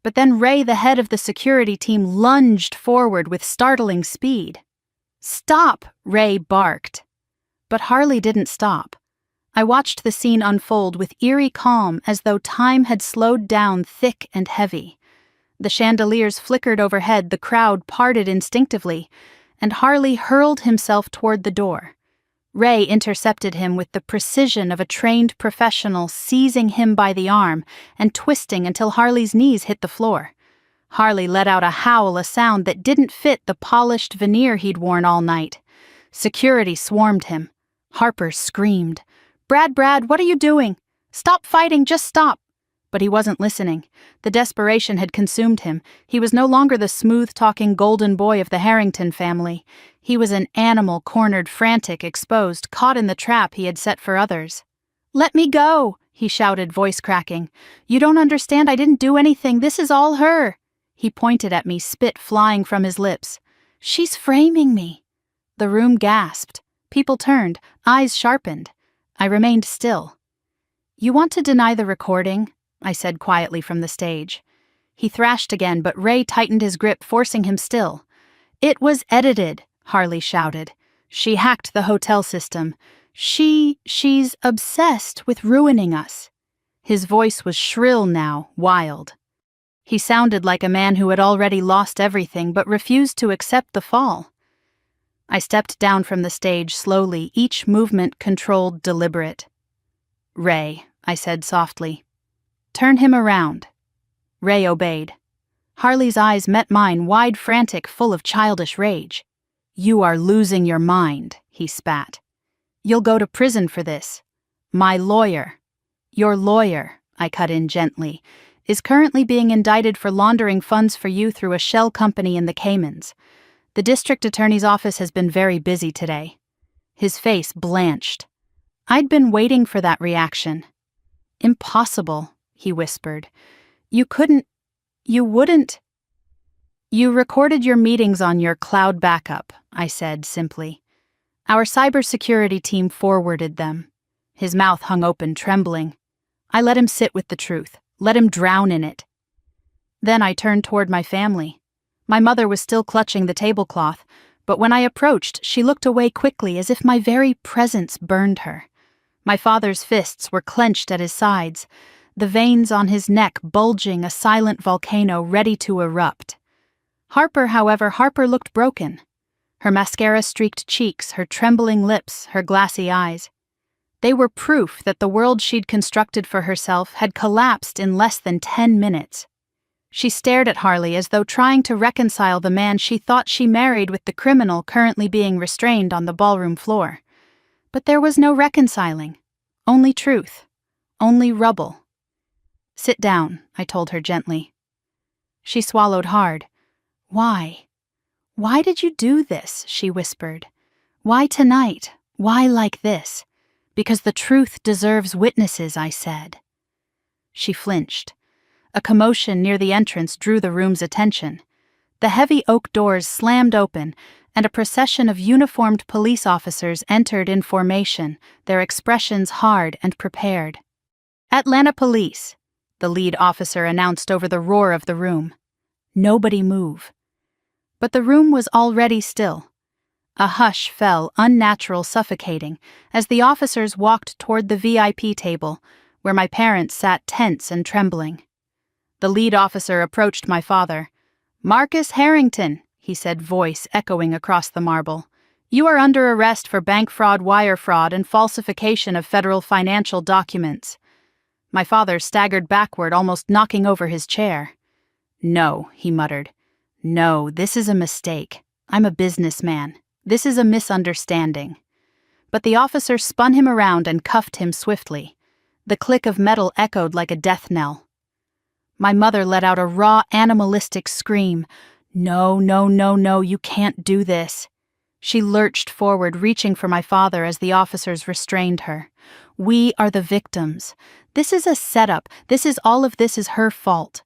But then Ray, the head of the security team, lunged forward with startling speed. "Stop!" Ray barked. But Harley didn't stop. I watched the scene unfold with eerie calm, as though time had slowed down, thick and heavy. The chandeliers flickered overhead, the crowd parted instinctively, and Harley hurled himself toward the door. Ray intercepted him with the precision of a trained professional, seizing him by the arm and twisting until Harley's knees hit the floor. Harley let out a howl, a sound that didn't fit the polished veneer he'd worn all night. Security swarmed him. Harper screamed, Brad, what are you doing? Stop fighting, just stop!" But he wasn't listening. The desperation had consumed him. He was no longer the smooth-talking golden boy of the Harrington family. He was an animal, cornered, frantic, exposed, caught in the trap he had set for others. "Let me go!" he shouted, voice cracking. "You don't understand, I didn't do anything. This is all her." He pointed at me, spit flying from his lips. "She's framing me." The room gasped. People turned, eyes sharpened. I remained still. "You want to deny the recording?" I said quietly from the stage. He thrashed again, but Ray tightened his grip, forcing him still. "It was edited," Harley shouted. "She hacked the hotel system. She's obsessed with ruining us." His voice was shrill now, wild. He sounded like a man who had already lost everything but refused to accept the fall. I stepped down from the stage slowly, each movement controlled, deliberate. "Ray," I said softly. "Turn him around." Ray obeyed. Harley's eyes met mine, wide, frantic, full of childish rage. "You are losing your mind," he spat. "You'll go to prison for this. My lawyer." "Your lawyer," I cut in gently, "is currently being indicted for laundering funds for you through a shell company in the Caymans. The district attorney's office has been very busy today." His face blanched. I'd been waiting for that reaction. "Impossible," he whispered. You wouldn't." "You recorded your meetings on your cloud backup," I said simply. "Our cybersecurity team forwarded them." His mouth hung open, trembling. I let him sit with the truth, let him drown in it. Then I turned toward my family. My mother was still clutching the tablecloth, but when I approached, she looked away quickly as if my very presence burned her. My father's fists were clenched at his sides, the veins on his neck bulging, a silent volcano ready to erupt. Harper looked broken. Her mascara-streaked cheeks, her trembling lips, her glassy eyes. They were proof that the world she'd constructed for herself had collapsed in less than 10 minutes. She stared at Harley as though trying to reconcile the man she thought she married with the criminal currently being restrained on the ballroom floor. But there was no reconciling. Only truth. Only rubble. "Sit down," I told her gently. She swallowed hard. "Why? Why did you do this?" she whispered. "Why tonight? Why like this?" "Because the truth deserves witnesses," I said. She flinched. A commotion near the entrance drew the room's attention. The heavy oak doors slammed open, and a procession of uniformed police officers entered in formation, their expressions hard and prepared. "Atlanta Police," the lead officer announced over the roar of the room. "Nobody move." But the room was already still. A hush fell, unnatural, suffocating, as the officers walked toward the VIP table, where my parents sat tense and trembling. The lead officer approached my father. "Marcus Harrington," he said, voice echoing across the marble. "You are under arrest for bank fraud, wire fraud, and falsification of federal financial documents." My father staggered backward, almost knocking over his chair. "No," he muttered. "No, this is a mistake. I'm a businessman. This is a misunderstanding." But the officer spun him around and cuffed him swiftly. The click of metal echoed like a death knell. My mother let out a raw, animalistic scream. "No, no, no, no, you can't do this." She lurched forward, reaching for my father as the officers restrained her. "We are the victims. This is a setup. All of this is her fault."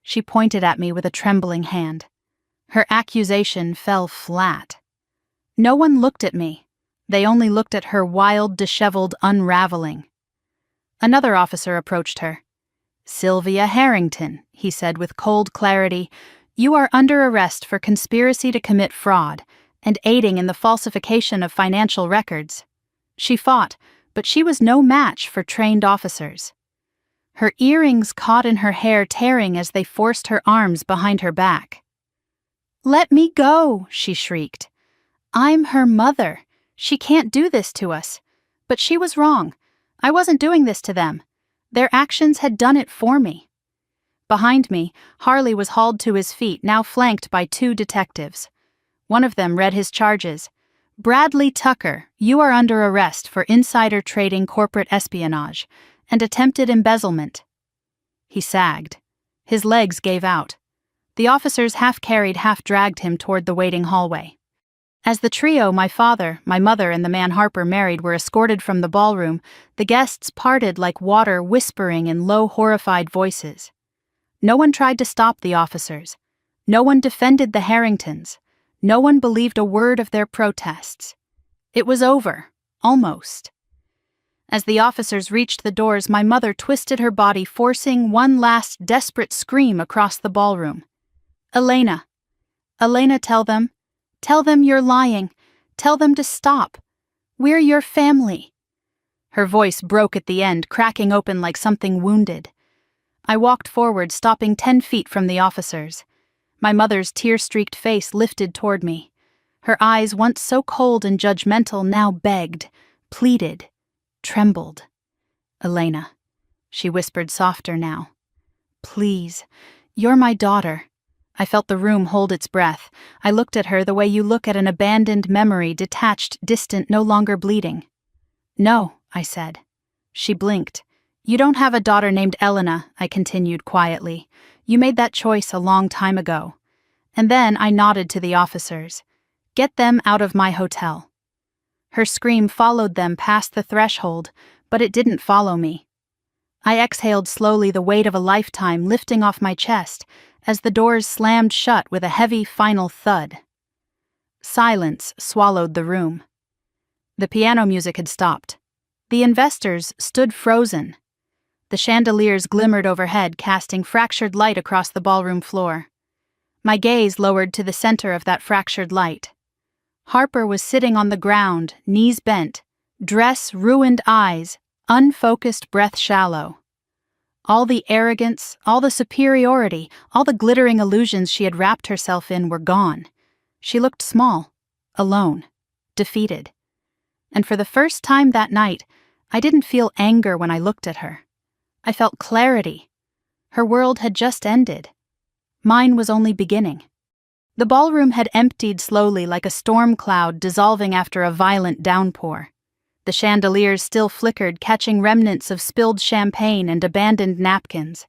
She pointed at me with a trembling hand. Her accusation fell flat. No one looked at me. They only looked at her wild, disheveled unraveling. Another officer approached her. "Sylvia Harrington," he said with cold clarity, "you are under arrest for conspiracy to commit fraud and aiding in the falsification of financial records." She fought, but she was no match for trained officers. Her earrings caught in her hair, tearing as they forced her arms behind her back. "Let me go," she shrieked. "I'm her mother. She can't do this to us. But she was wrong. I wasn't doing this to them. Their actions had done it for me." Behind me, Harley was hauled to his feet, now flanked by 2 detectives. One of them read his charges. "Bradley Tucker, you are under arrest for insider trading, corporate espionage, and attempted embezzlement." He sagged. His legs gave out. The officers half carried, half dragged him toward the waiting hallway. As the trio, my father, my mother, and the man Harper married, were escorted from the ballroom, the guests parted like water, whispering in low, horrified voices. No one tried to stop the officers. No one defended the Harringtons. No one believed a word of their protests. It was over, almost. As the officers reached the doors, my mother twisted her body, forcing one last desperate scream across the ballroom. "Elena! Elena, tell them you're lying. Tell them to stop. We're your family." Her voice broke at the end, cracking open like something wounded. I walked forward, stopping 10 feet from the officers. My mother's tear-streaked face lifted toward me. Her eyes, once so cold and judgmental, now begged, pleaded, trembled. "Elena," she whispered softer now. "Please, you're my daughter." I felt the room hold its breath. I looked at her the way you look at an abandoned memory, detached, distant, no longer bleeding. "No," I said. She blinked. "You don't have a daughter named Elena," I continued quietly. "You made that choice a long time ago." And then I nodded to the officers. "Get them out of my hotel." Her scream followed them past the threshold, but it didn't follow me. I exhaled slowly, the weight of a lifetime lifting off my chest, as the doors slammed shut with a heavy final thud. Silence swallowed the room. The piano music had stopped. The investors stood frozen. The chandeliers glimmered overhead, casting fractured light across the ballroom floor. My gaze lowered to the center of that fractured light. Harper was sitting on the ground, knees bent, dress ruined, eyes unfocused, breath shallow. All the arrogance, all the superiority, all the glittering illusions she had wrapped herself in were gone. She looked small, alone, defeated. And for the first time that night, I didn't feel anger when I looked at her. I felt clarity. Her world had just ended. Mine was only beginning. The ballroom had emptied slowly, like a storm cloud dissolving after a violent downpour. The chandeliers still flickered, catching remnants of spilled champagne and abandoned napkins.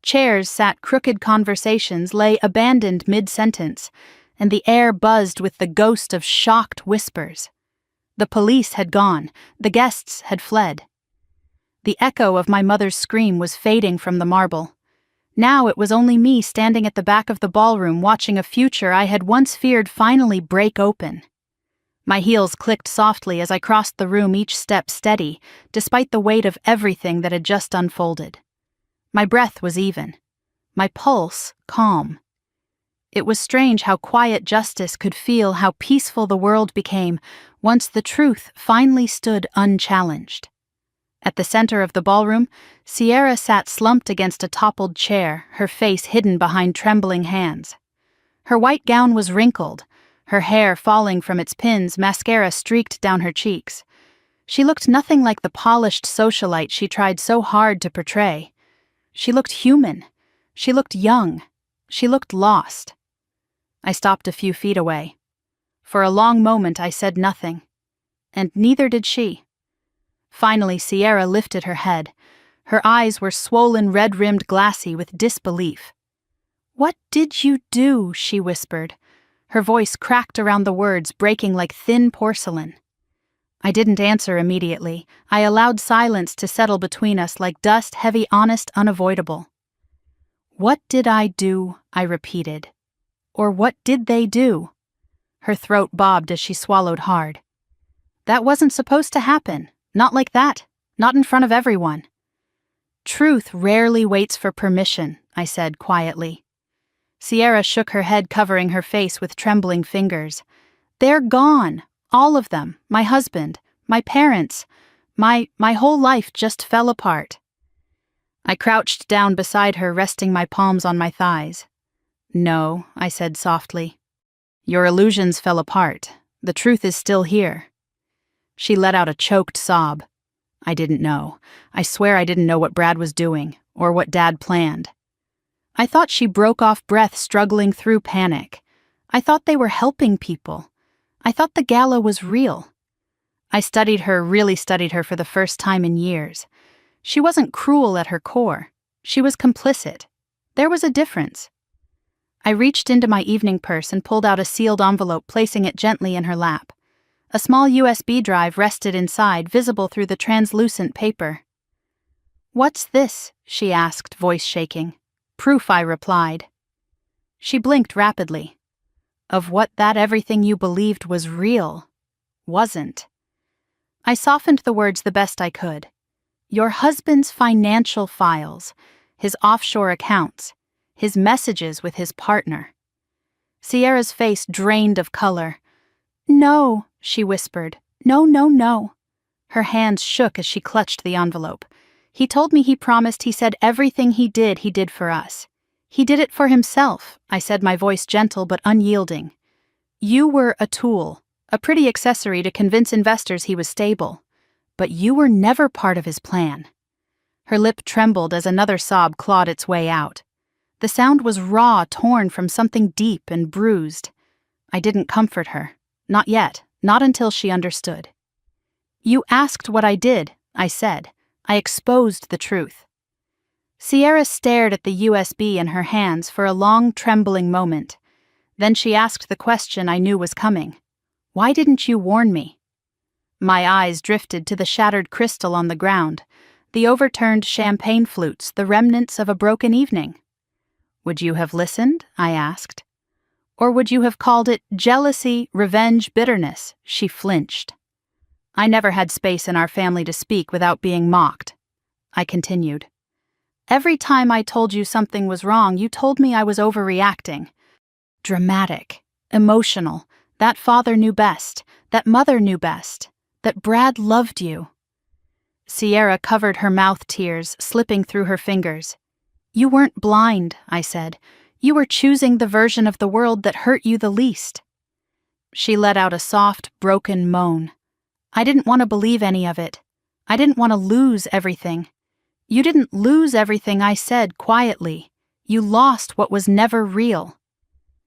Chairs sat crooked, conversations lay abandoned mid-sentence, and the air buzzed with the ghost of shocked whispers. The police had gone. The guests had fled. The echo of my mother's scream was fading from the marble. Now it was only me standing at the back of the ballroom watching a future I had once feared finally break open. My heels clicked softly as I crossed the room, each step steady, despite the weight of everything that had just unfolded. My breath was even. My pulse calm. It was strange how quiet justice could feel, how peaceful the world became, once the truth finally stood unchallenged. At the center of the ballroom, Sierra sat slumped against a toppled chair, her face hidden behind trembling hands. Her white gown was wrinkled, her hair falling from its pins, mascara streaked down her cheeks. She looked nothing like the polished socialite she tried so hard to portray. She looked human. She looked young. She looked lost. I stopped a few feet away. For a long moment I said nothing, and neither did she. Finally, Sierra lifted her head. Her eyes were swollen, red-rimmed, glassy with disbelief. "What did you do?" she whispered. Her voice cracked around the words, breaking like thin porcelain. I didn't answer immediately. I allowed silence to settle between us like dust, heavy, honest, unavoidable. "What did I do?" I repeated. "Or what did they do?" Her throat bobbed as she swallowed hard. "That wasn't supposed to happen. Not like that. Not in front of everyone." "Truth rarely waits for permission," I said quietly. Sierra shook her head, covering her face with trembling fingers. "They're gone. All of them. My husband. My parents. My whole life just fell apart." I crouched down beside her, resting my palms on my thighs. "No," I said softly. "Your illusions fell apart. The truth is still here." She let out a choked sob. I didn't know. I swear I didn't know what Brad was doing, or what Dad planned. I thought she broke off breath, struggling through panic. I thought they were helping people. I thought the gala was real. I really studied her for the first time in years. She wasn't cruel at her core. She was complicit. There was a difference. I reached into my evening purse and pulled out a sealed envelope, placing it gently in her lap. A small USB drive rested inside, visible through the translucent paper. "What's this?" she asked, voice shaking. "Proof," I replied. She blinked rapidly. "Of what that everything you believed was real wasn't." I softened the words the best I could. "Your husband's financial files, his offshore accounts, his messages with his partner." Sierra's face drained of color. "No," she whispered. "No, no, no." Her hands shook as she clutched the envelope. "He told me he promised. He said everything he did for us. He did it for himself," I said, my voice gentle but unyielding. "You were a tool, a pretty accessory to convince investors he was stable. But you were never part of his plan." Her lip trembled as another sob clawed its way out. The sound was raw, torn from something deep and bruised. I didn't comfort her. Not yet. Not until she understood. "You asked what I did," I said. "I exposed the truth." Sierra stared at the USB in her hands for a long, trembling moment. Then she asked the question I knew was coming. "Why didn't you warn me?" My eyes drifted to the shattered crystal on the ground, the overturned champagne flutes, the remnants of a broken evening. "Would you have listened?" I asked. "Or would you have called it jealousy, revenge, bitterness?" She flinched. "I never had space in our family to speak without being mocked." I continued. "Every time I told you something was wrong, you told me I was overreacting. Dramatic, emotional, that father knew best, that mother knew best, that Brad loved you." Sierra covered her mouth, tears slipping through her fingers. "You weren't blind," I said. "You were choosing the version of the world that hurt you the least." She let out a soft, broken moan. "I didn't want to believe any of it. I didn't want to lose everything." "You didn't lose everything," I said quietly. "You lost what was never real."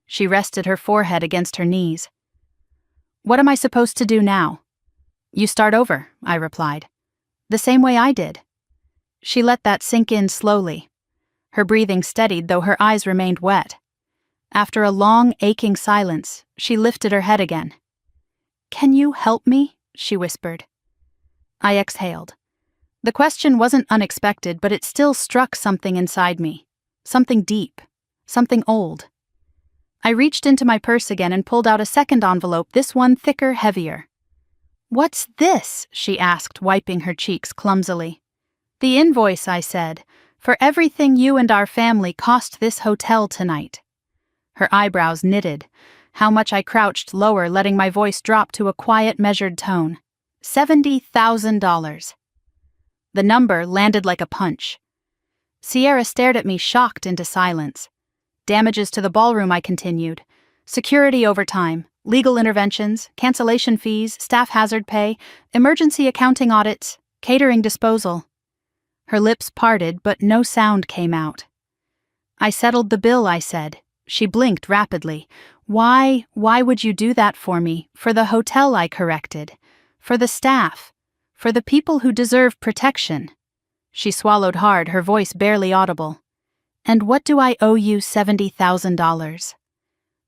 She rested her forehead against her knees. "What am I supposed to do now?" "You start over," I replied. "The same way I did." She let that sink in slowly. Her breathing steadied, though her eyes remained wet. After a long, aching silence, she lifted her head again. "Can you help me?" she whispered. I exhaled. The question wasn't unexpected, but it still struck something inside me. something deep, something old. I reached into my purse again and pulled out a second envelope, this one thicker, heavier. "What's this?" she asked, wiping her cheeks clumsily. "The invoice," I said, "for everything you and our family cost this hotel tonight." Her eyebrows knitted. How much I crouched lower, letting my voice drop to a quiet, measured tone. $70,000. The number landed like a punch. Sierra stared at me, shocked into silence. "Damages to the ballroom," I continued. "Security overtime, legal interventions, cancellation fees, staff hazard pay, emergency accounting audits, catering disposal." Her lips parted, but no sound came out. "I settled the bill," I said. She blinked rapidly. Why would you do that for me? For the hotel," I corrected. "For the staff. For the people who deserve protection." She swallowed hard, her voice barely audible. "And what do I owe you $70,000?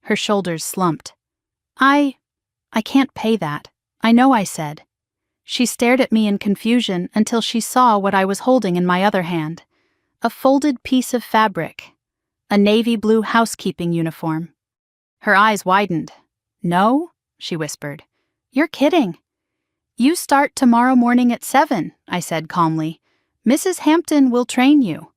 Her shoulders slumped. I can't pay that. I know," I said. She stared at me in confusion until she saw what I was holding in my other hand. A folded piece of fabric. A navy blue housekeeping uniform. Her eyes widened. "No?" she whispered. "You're kidding." "You start tomorrow morning at 7, I said calmly. "Mrs. Hampton will train you."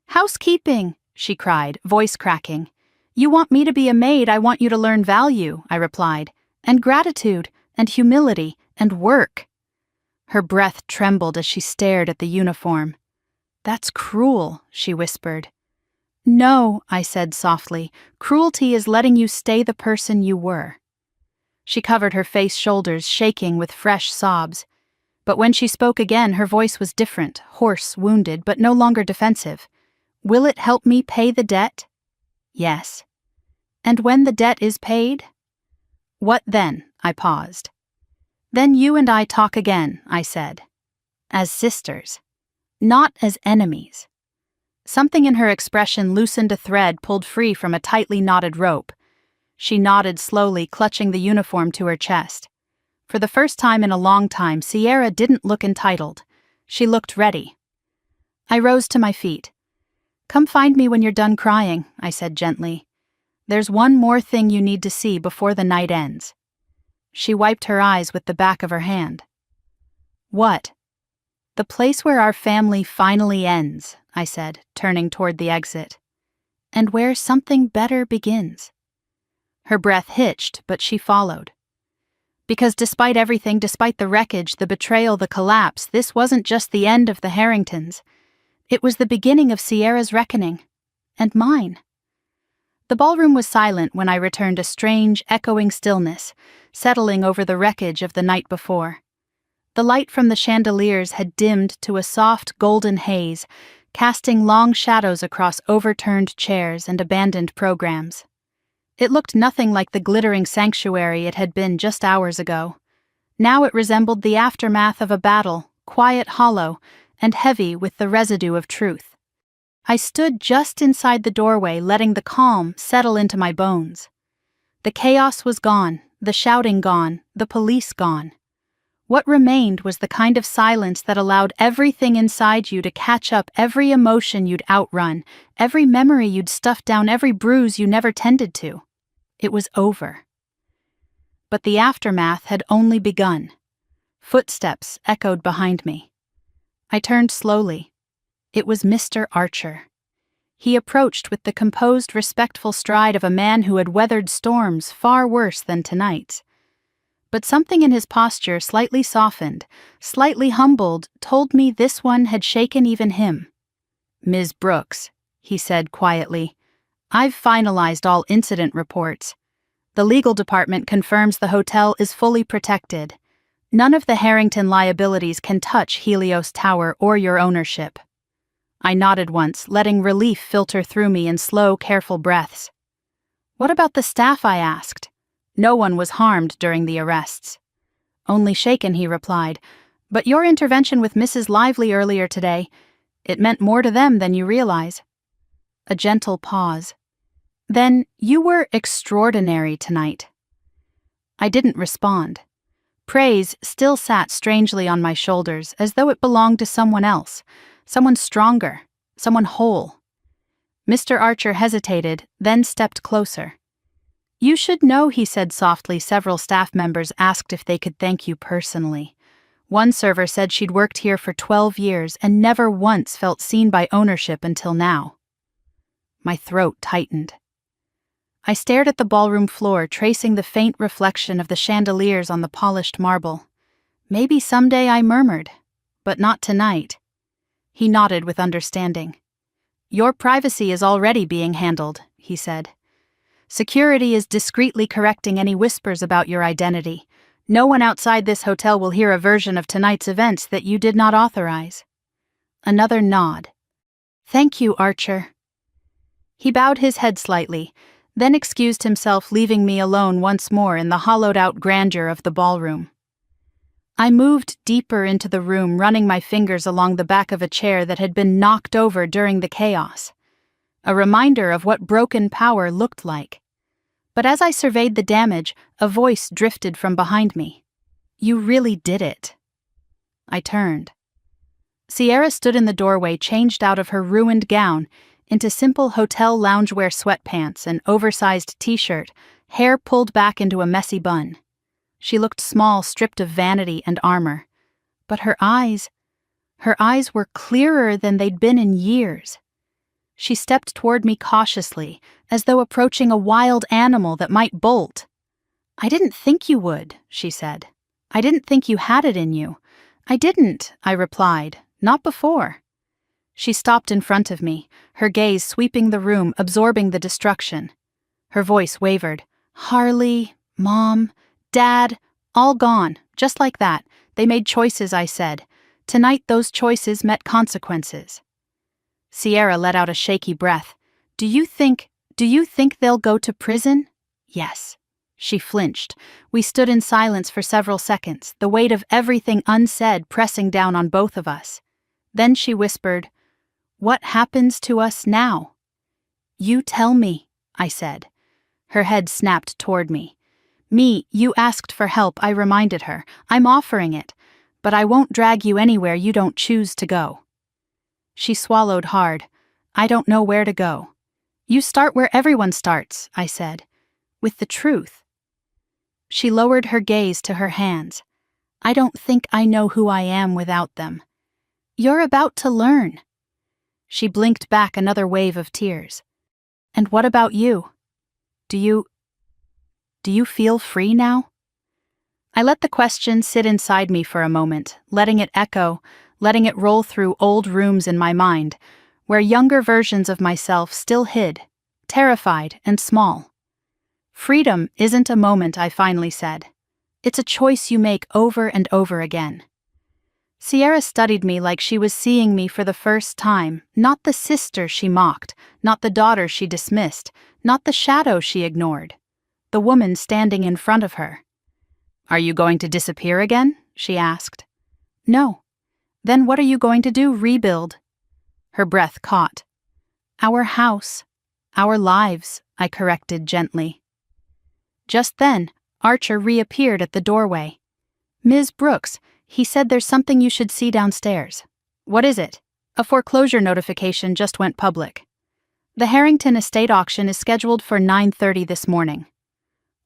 "Housekeeping," she cried, voice cracking. "You want me to be a maid, I want you to learn value," I replied. "And gratitude, and humility, and work." Her breath trembled as she stared at the uniform. "That's cruel," she whispered. "No," I said softly. "Cruelty is letting you stay the person you were." She covered her face, shoulders shaking with fresh sobs. But when she spoke again, her voice was different, hoarse, wounded, but no longer defensive. "Will it help me pay the debt?" "Yes." "And when the debt is paid?" "What then?" I paused. "Then you and I talk again," I said. "As sisters. Not as enemies." Something in her expression loosened a thread pulled free from a tightly knotted rope. She nodded slowly, clutching the uniform to her chest. For the first time in a long time, Sierra didn't look entitled. She looked ready. I rose to my feet. "Come find me when you're done crying," I said gently. "There's one more thing you need to see before the night ends." She wiped her eyes with the back of her hand. "What?" "The place where our family finally ends," I said, turning toward the exit. "And where something better begins." Her breath hitched, but she followed. Because despite everything, despite the wreckage, the betrayal, the collapse, this wasn't just the end of the Harringtons. It was the beginning of Sierra's reckoning. And mine. The ballroom was silent when I returned, a strange, echoing stillness, settling over the wreckage of the night before. The light from the chandeliers had dimmed to a soft, golden haze, casting long shadows across overturned chairs and abandoned programs. It looked nothing like the glittering sanctuary it had been just hours ago. Now it resembled the aftermath of a battle, quiet, hollow, and heavy with the residue of truth. I stood just inside the doorway, letting the calm settle into my bones. The chaos was gone, the shouting gone, the police gone. What remained was the kind of silence that allowed everything inside you to catch up, every emotion you'd outrun, every memory you'd stuffed down, every bruise you never tended to. It was over. But the aftermath had only begun. Footsteps echoed behind me. I turned slowly. It was Mr. Archer. He approached with the composed, respectful stride of a man who had weathered storms far worse than tonight's. But something in his posture, slightly softened, slightly humbled, told me this one had shaken even him. "Ms. Brooks," he said quietly, "I've finalized all incident reports. The legal department confirms the hotel is fully protected. None of the Harrington liabilities can touch Helios Tower or your ownership." I nodded once, letting relief filter through me in slow, careful breaths. "What about the staff?" I asked. "No one was harmed during the arrests." "Only shaken," he replied. "But your intervention with Mrs. Lively earlier today, it meant more to them than you realize." A gentle pause. "Then you were extraordinary tonight." I didn't respond. Praise still sat strangely on my shoulders, as though it belonged to someone else, someone stronger, someone whole. Mr. Archer hesitated, then stepped closer. "You should know," he said softly. Several staff members asked if they could thank you personally. One server said she'd worked here for 12 years and never once felt seen by ownership until now. My throat tightened. I stared at the ballroom floor, tracing the faint reflection of the chandeliers on the polished marble. Maybe someday, I murmured, but not tonight. He nodded with understanding. "Your privacy is already being handled," he said. "Security is discreetly correcting any whispers about your identity. No one outside this hotel will hear a version of tonight's events that you did not authorize." Another nod. "Thank you, Archer." He bowed his head slightly, then excused himself, leaving me alone once more in the hollowed-out grandeur of the ballroom. I moved deeper into the room, running my fingers along the back of a chair that had been knocked over during the chaos. A reminder of what broken power looked like. But as I surveyed the damage, a voice drifted from behind me. "You really did it." I turned. Sierra stood in the doorway, changed out of her ruined gown into simple hotel loungewear sweatpants and oversized t-shirt, hair pulled back into a messy bun. She looked small, stripped of vanity and armor. But her eyes were clearer than they'd been in years. She stepped toward me cautiously, as though approaching a wild animal that might bolt. "I didn't think you would," she said. "I didn't think you had it in you." "I didn't," I replied. "Not before." She stopped in front of me, her gaze sweeping the room, absorbing the destruction. Her voice wavered. "Harley, Mom, Dad, all gone, just like that. They made choices," I said. "Tonight those choices met consequences." Sierra let out a shaky breath. Do you think they'll go to prison?" "Yes." She flinched. We stood in silence for several seconds, the weight of everything unsaid pressing down on both of us. Then she whispered, "What happens to us now?" "You tell me," I said. Her head snapped toward me. You asked for help," I reminded her. "I'm offering it, but I won't drag you anywhere you don't choose to go." She swallowed hard. "I don't know where to go." "You start where everyone starts," I said, "with the truth." She lowered her gaze to her hands. "I don't think I know who I am without them." "You're about to learn." She blinked back another wave of tears. "And what about you? Do you feel free now?" I let the question sit inside me for a moment, letting it echo, letting it roll through old rooms in my mind, where younger versions of myself still hid, terrified and small. "Freedom isn't a moment," I finally said. "It's a choice you make over and over again." Sierra studied me like she was seeing me for the first time, not the sister she mocked, not the daughter she dismissed, not the shadow she ignored. The woman standing in front of her. "Are you going to disappear again?" she asked. "No." "Then what are you going to do? Rebuild?" Her breath caught. "Our house. Our lives," I corrected gently. Just then, Archer reappeared at the doorway. "Ms. Brooks, he said there's something you should see downstairs." "What is it?" "A foreclosure notification just went public. The Harrington estate auction is scheduled for 9:30 this morning."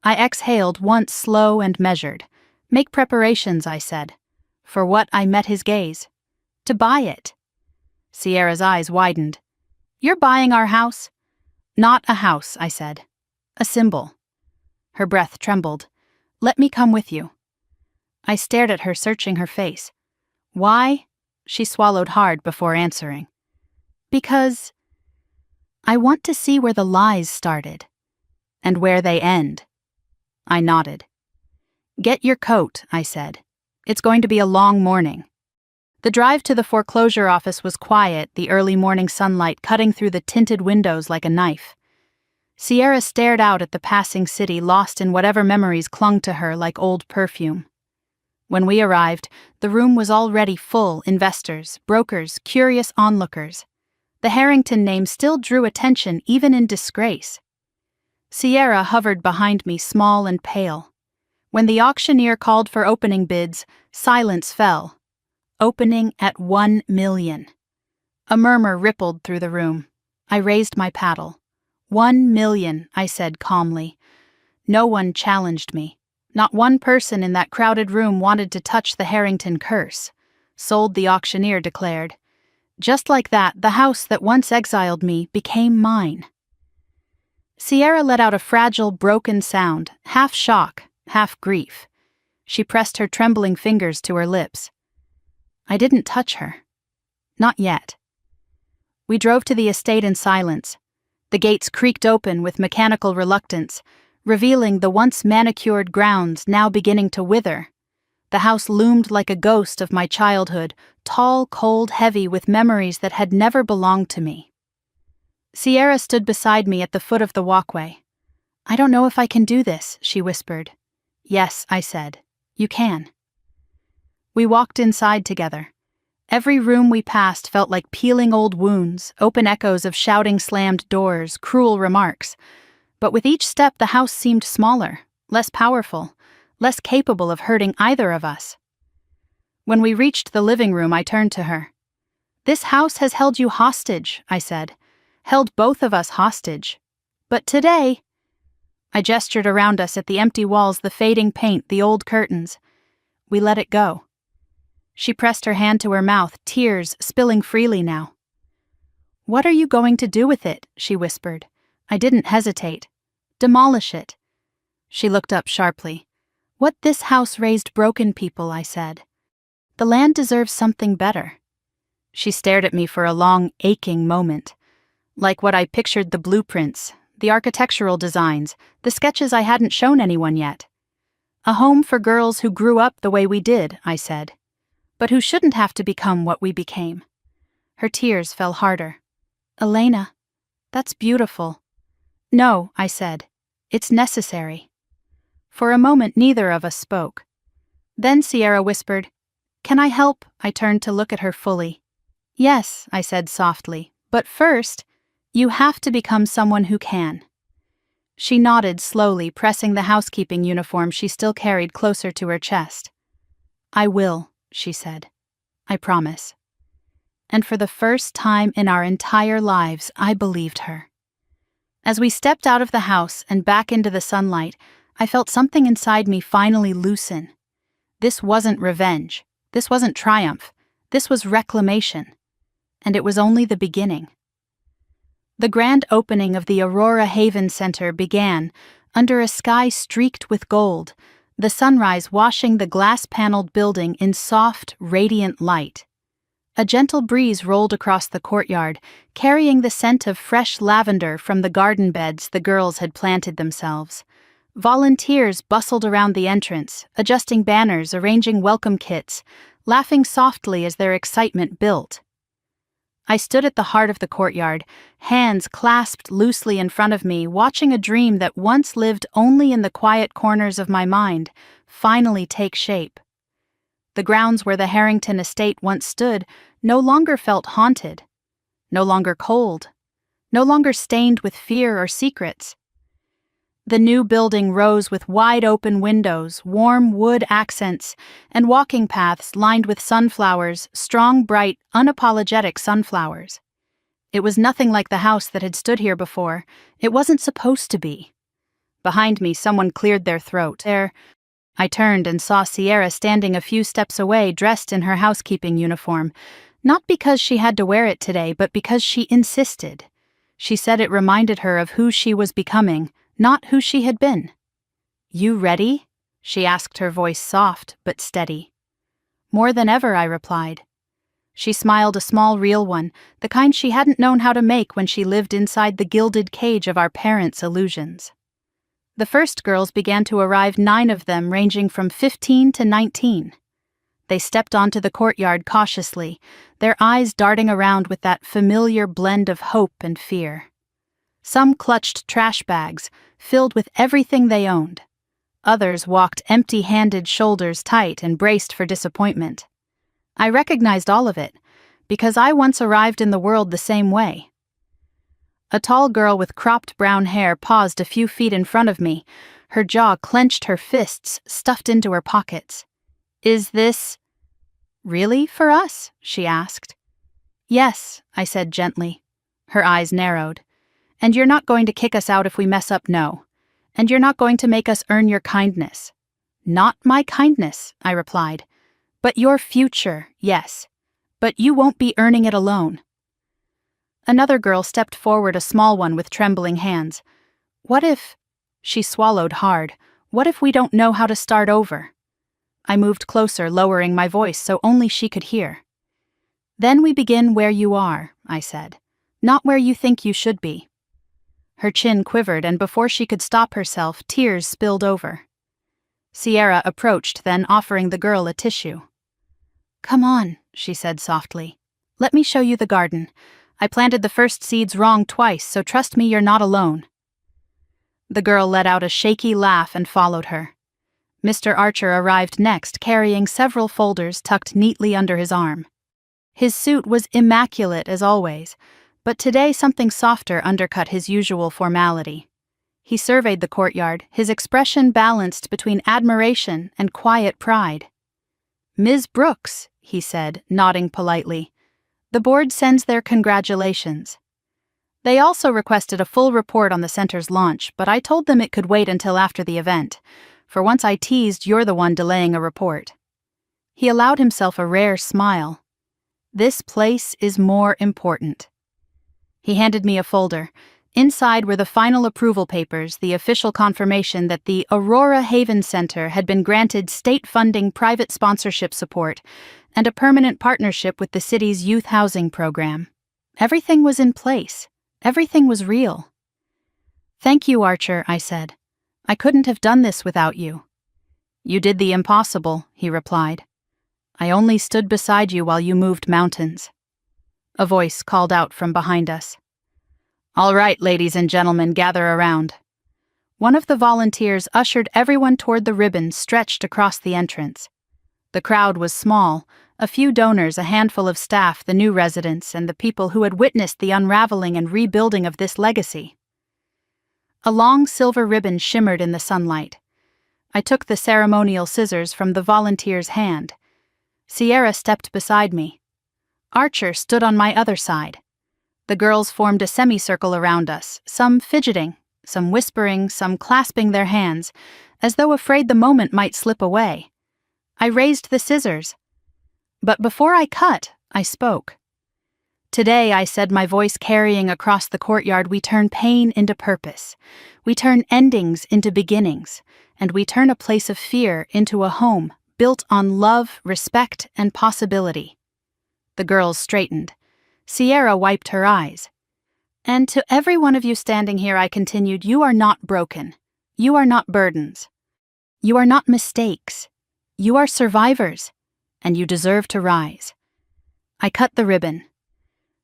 I exhaled once, slow and measured. "Make preparations," I said. "For what?" I met his gaze. "To buy it." Sierra's eyes widened. "You're buying our house?" "Not a house," I said. "A symbol." Her breath trembled. "Let me come with you." I stared at her, searching her face. "Why?" She swallowed hard before answering. "Because I want to see where the lies started. And where they end." I nodded. "Get your coat," I said. "It's going to be a long morning." The drive to the foreclosure office was quiet, the early morning sunlight cutting through the tinted windows like a knife. Sierra stared out at the passing city, lost in whatever memories clung to her like old perfume. When we arrived, the room was already full: investors, brokers, curious onlookers. The Harrington name still drew attention even in disgrace. Sierra hovered behind me, small and pale. When the auctioneer called for opening bids, silence fell. Opening at 1 million. A murmur rippled through the room. I raised my paddle. 1,000,000, I said calmly. No one challenged me. Not one person in that crowded room wanted to touch the Harrington curse. Sold, the auctioneer declared. Just like that, the house that once exiled me became mine. Sierra let out a fragile, broken sound, half shock, half grief. She pressed her trembling fingers to her lips. I didn't touch her. Not yet. We drove to the estate in silence. The gates creaked open with mechanical reluctance, revealing the once manicured grounds now beginning to wither. The house loomed like a ghost of my childhood, tall, cold, heavy with memories that had never belonged to me. Sierra stood beside me at the foot of the walkway. I don't know if I can do this, she whispered. Yes, I said. You can. We walked inside together. Every room we passed felt like peeling old wounds, open echoes of shouting slammed doors, cruel remarks. But with each step the house seemed smaller, less powerful, less capable of hurting either of us. When we reached the living room, I turned to her. This house has held you hostage, I said. Held both of us hostage. But today... I gestured around us at the empty walls, the fading paint, the old curtains. We let it go. She pressed her hand to her mouth, tears spilling freely now. What are you going to do with it? She whispered. I didn't hesitate. Demolish it. She looked up sharply. What this house raised broken people, I said. The land deserves something better. She stared at me for a long, aching moment. Like what I pictured: the blueprints, the architectural designs, the sketches I hadn't shown anyone yet. A home for girls who grew up the way we did, I said, but who shouldn't have to become what we became. Her tears fell harder. Elena, that's beautiful. No, I said, it's necessary. For a moment, neither of us spoke. Then Sierra whispered, Can I help? I turned to look at her fully. Yes, I said softly, but first, you have to become someone who can. She nodded slowly, pressing the housekeeping uniform she still carried closer to her chest. I will, she said. I promise. And for the first time in our entire lives, I believed her. As we stepped out of the house and back into the sunlight, I felt something inside me finally loosen. This wasn't revenge. This wasn't triumph. This was reclamation. And it was only the beginning. The grand opening of the Aurora Haven Center began under a sky streaked with gold, the sunrise washing the glass-paneled building in soft, radiant light. A gentle breeze rolled across the courtyard, carrying the scent of fresh lavender from the garden beds the girls had planted themselves. Volunteers bustled around the entrance, adjusting banners, arranging welcome kits, laughing softly as their excitement built. I stood at the heart of the courtyard, hands clasped loosely in front of me, watching a dream that once lived only in the quiet corners of my mind finally take shape. The grounds where the Harrington estate once stood no longer felt haunted, no longer cold, no longer stained with fear or secrets. The new building rose with wide-open windows, warm wood accents, and walking paths lined with sunflowers, strong, bright, unapologetic sunflowers. It was nothing like the house that had stood here before. It wasn't supposed to be. Behind me, someone cleared their throat. I turned and saw Sierra standing a few steps away, dressed in her housekeeping uniform, not because she had to wear it today, but because she insisted. She said it reminded her of who she was becoming, not who she had been. You ready? She asked, her voice soft but steady. More than ever, I replied. She smiled, a small, real one, the kind she hadn't known how to make when she lived inside the gilded cage of our parents' illusions. The first girls began to arrive, 9 of them ranging from 15 to 19. They stepped onto the courtyard cautiously, their eyes darting around with that familiar blend of hope and fear. Some clutched trash bags, filled with everything they owned. Others walked empty-handed, shoulders tight, and braced for disappointment. I recognized all of it, because I once arrived in the world the same way. A tall girl with cropped brown hair paused a few feet in front of me, her jaw clenched, her fists stuffed into her pockets. Is this really for us? She asked. Yes, I said gently. Her eyes narrowed. And you're not going to kick us out if we mess up, no. And you're not going to make us earn your kindness. Not my kindness, I replied. But your future, yes. But you won't be earning it alone. Another girl stepped forward, a small one with trembling hands. What if... She swallowed hard. What if we don't know how to start over? I moved closer, lowering my voice so only she could hear. Then we begin where you are, I said. Not where you think you should be. Her chin quivered, and before she could stop herself, tears spilled over. Sierra approached, then offering the girl a tissue. Come on, she said softly. Let me show you the garden. I planted the first seeds wrong twice, so trust me, you're not alone. The girl let out a shaky laugh and followed her. Mr. Archer arrived next, carrying several folders tucked neatly under his arm. His suit was immaculate as always, but today something softer undercut his usual formality. He surveyed the courtyard, his expression balanced between admiration and quiet pride. Ms. Brooks, he said, nodding politely. The board sends their congratulations. They also requested a full report on the center's launch, but I told them it could wait until after the event. For once I teased, you're the one delaying a report. He allowed himself a rare smile. This place is more important. He handed me a folder. Inside were the final approval papers, the official confirmation that the Aurora Haven Center had been granted state-funding private sponsorship support and a permanent partnership with the city's youth housing program. Everything was in place. Everything was real. Thank you, Archer, I said. I couldn't have done this without you. You did the impossible, he replied. I only stood beside you while you moved mountains. A voice called out from behind us. All right, ladies and gentlemen, gather around. One of the volunteers ushered everyone toward the ribbon stretched across the entrance. The crowd was small, a few donors, a handful of staff, the new residents, and the people who had witnessed the unraveling and rebuilding of this legacy. A long silver ribbon shimmered in the sunlight. I took the ceremonial scissors from the volunteer's hand. Sierra stepped beside me. Archer stood on my other side. The girls formed a semicircle around us, some fidgeting, some whispering, some clasping their hands, as though afraid the moment might slip away. I raised the scissors. But before I cut, I spoke. Today, I said, my voice carrying across the courtyard, we turn pain into purpose. We turn endings into beginnings, and we turn a place of fear into a home built on love, respect, and possibility. The girls straightened. Sierra wiped her eyes. And to every one of you standing here, I continued, you are not broken. You are not burdens. You are not mistakes. You are survivors, and you deserve to rise. I cut the ribbon.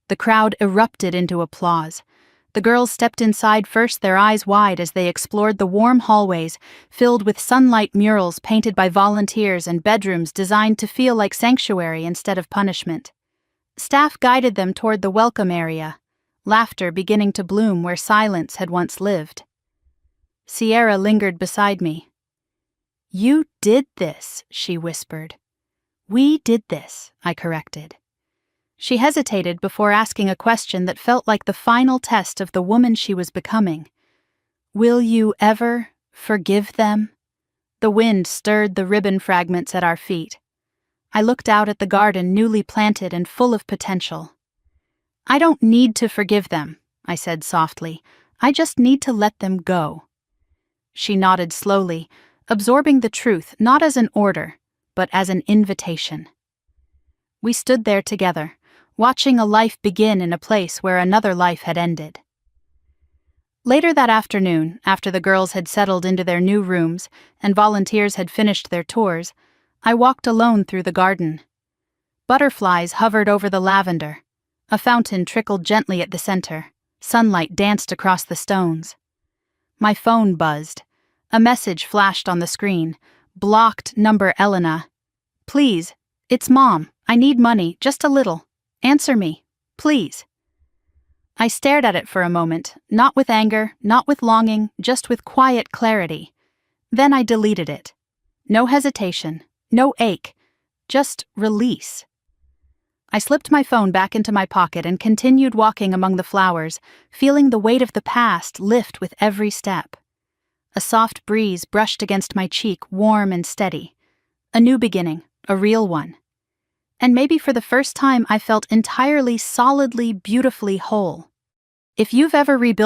The crowd erupted into applause. The girls stepped inside first, their eyes wide as they explored the warm hallways filled with sunlight murals painted by volunteers and bedrooms designed to feel like sanctuary instead of punishment. Staff guided them toward the welcome area, laughter beginning to bloom where silence had once lived. Sierra lingered beside me. You did this, she whispered. We did this, I corrected. She hesitated before asking a question that felt like the final test of the woman she was becoming. Will you ever forgive them? The wind stirred the ribbon fragments at our feet. I looked out at the garden newly planted and full of potential. I don't need to forgive them, I said softly. I just need to let them go. She nodded slowly, absorbing the truth not as an order, but as an invitation. We stood there together, watching a life begin in a place where another life had ended. Later that afternoon, after the girls had settled into their new rooms and volunteers had finished their tours, I walked alone through the garden. Butterflies hovered over the lavender. A fountain trickled gently at the center. Sunlight danced across the stones. My phone buzzed. A message flashed on the screen. Blocked number Elena. Please, it's Mom. I need money, just a little. Answer me, please. I stared at it for a moment, not with anger, not with longing, just with quiet clarity. Then I deleted it. No hesitation, no ache, just release. I slipped my phone back into my pocket and continued walking among the flowers, feeling the weight of the past lift with every step. A soft breeze brushed against my cheek, warm and steady. A new beginning, a real one. And maybe for the first time I felt entirely, solidly, beautifully whole. If you've ever rebuilt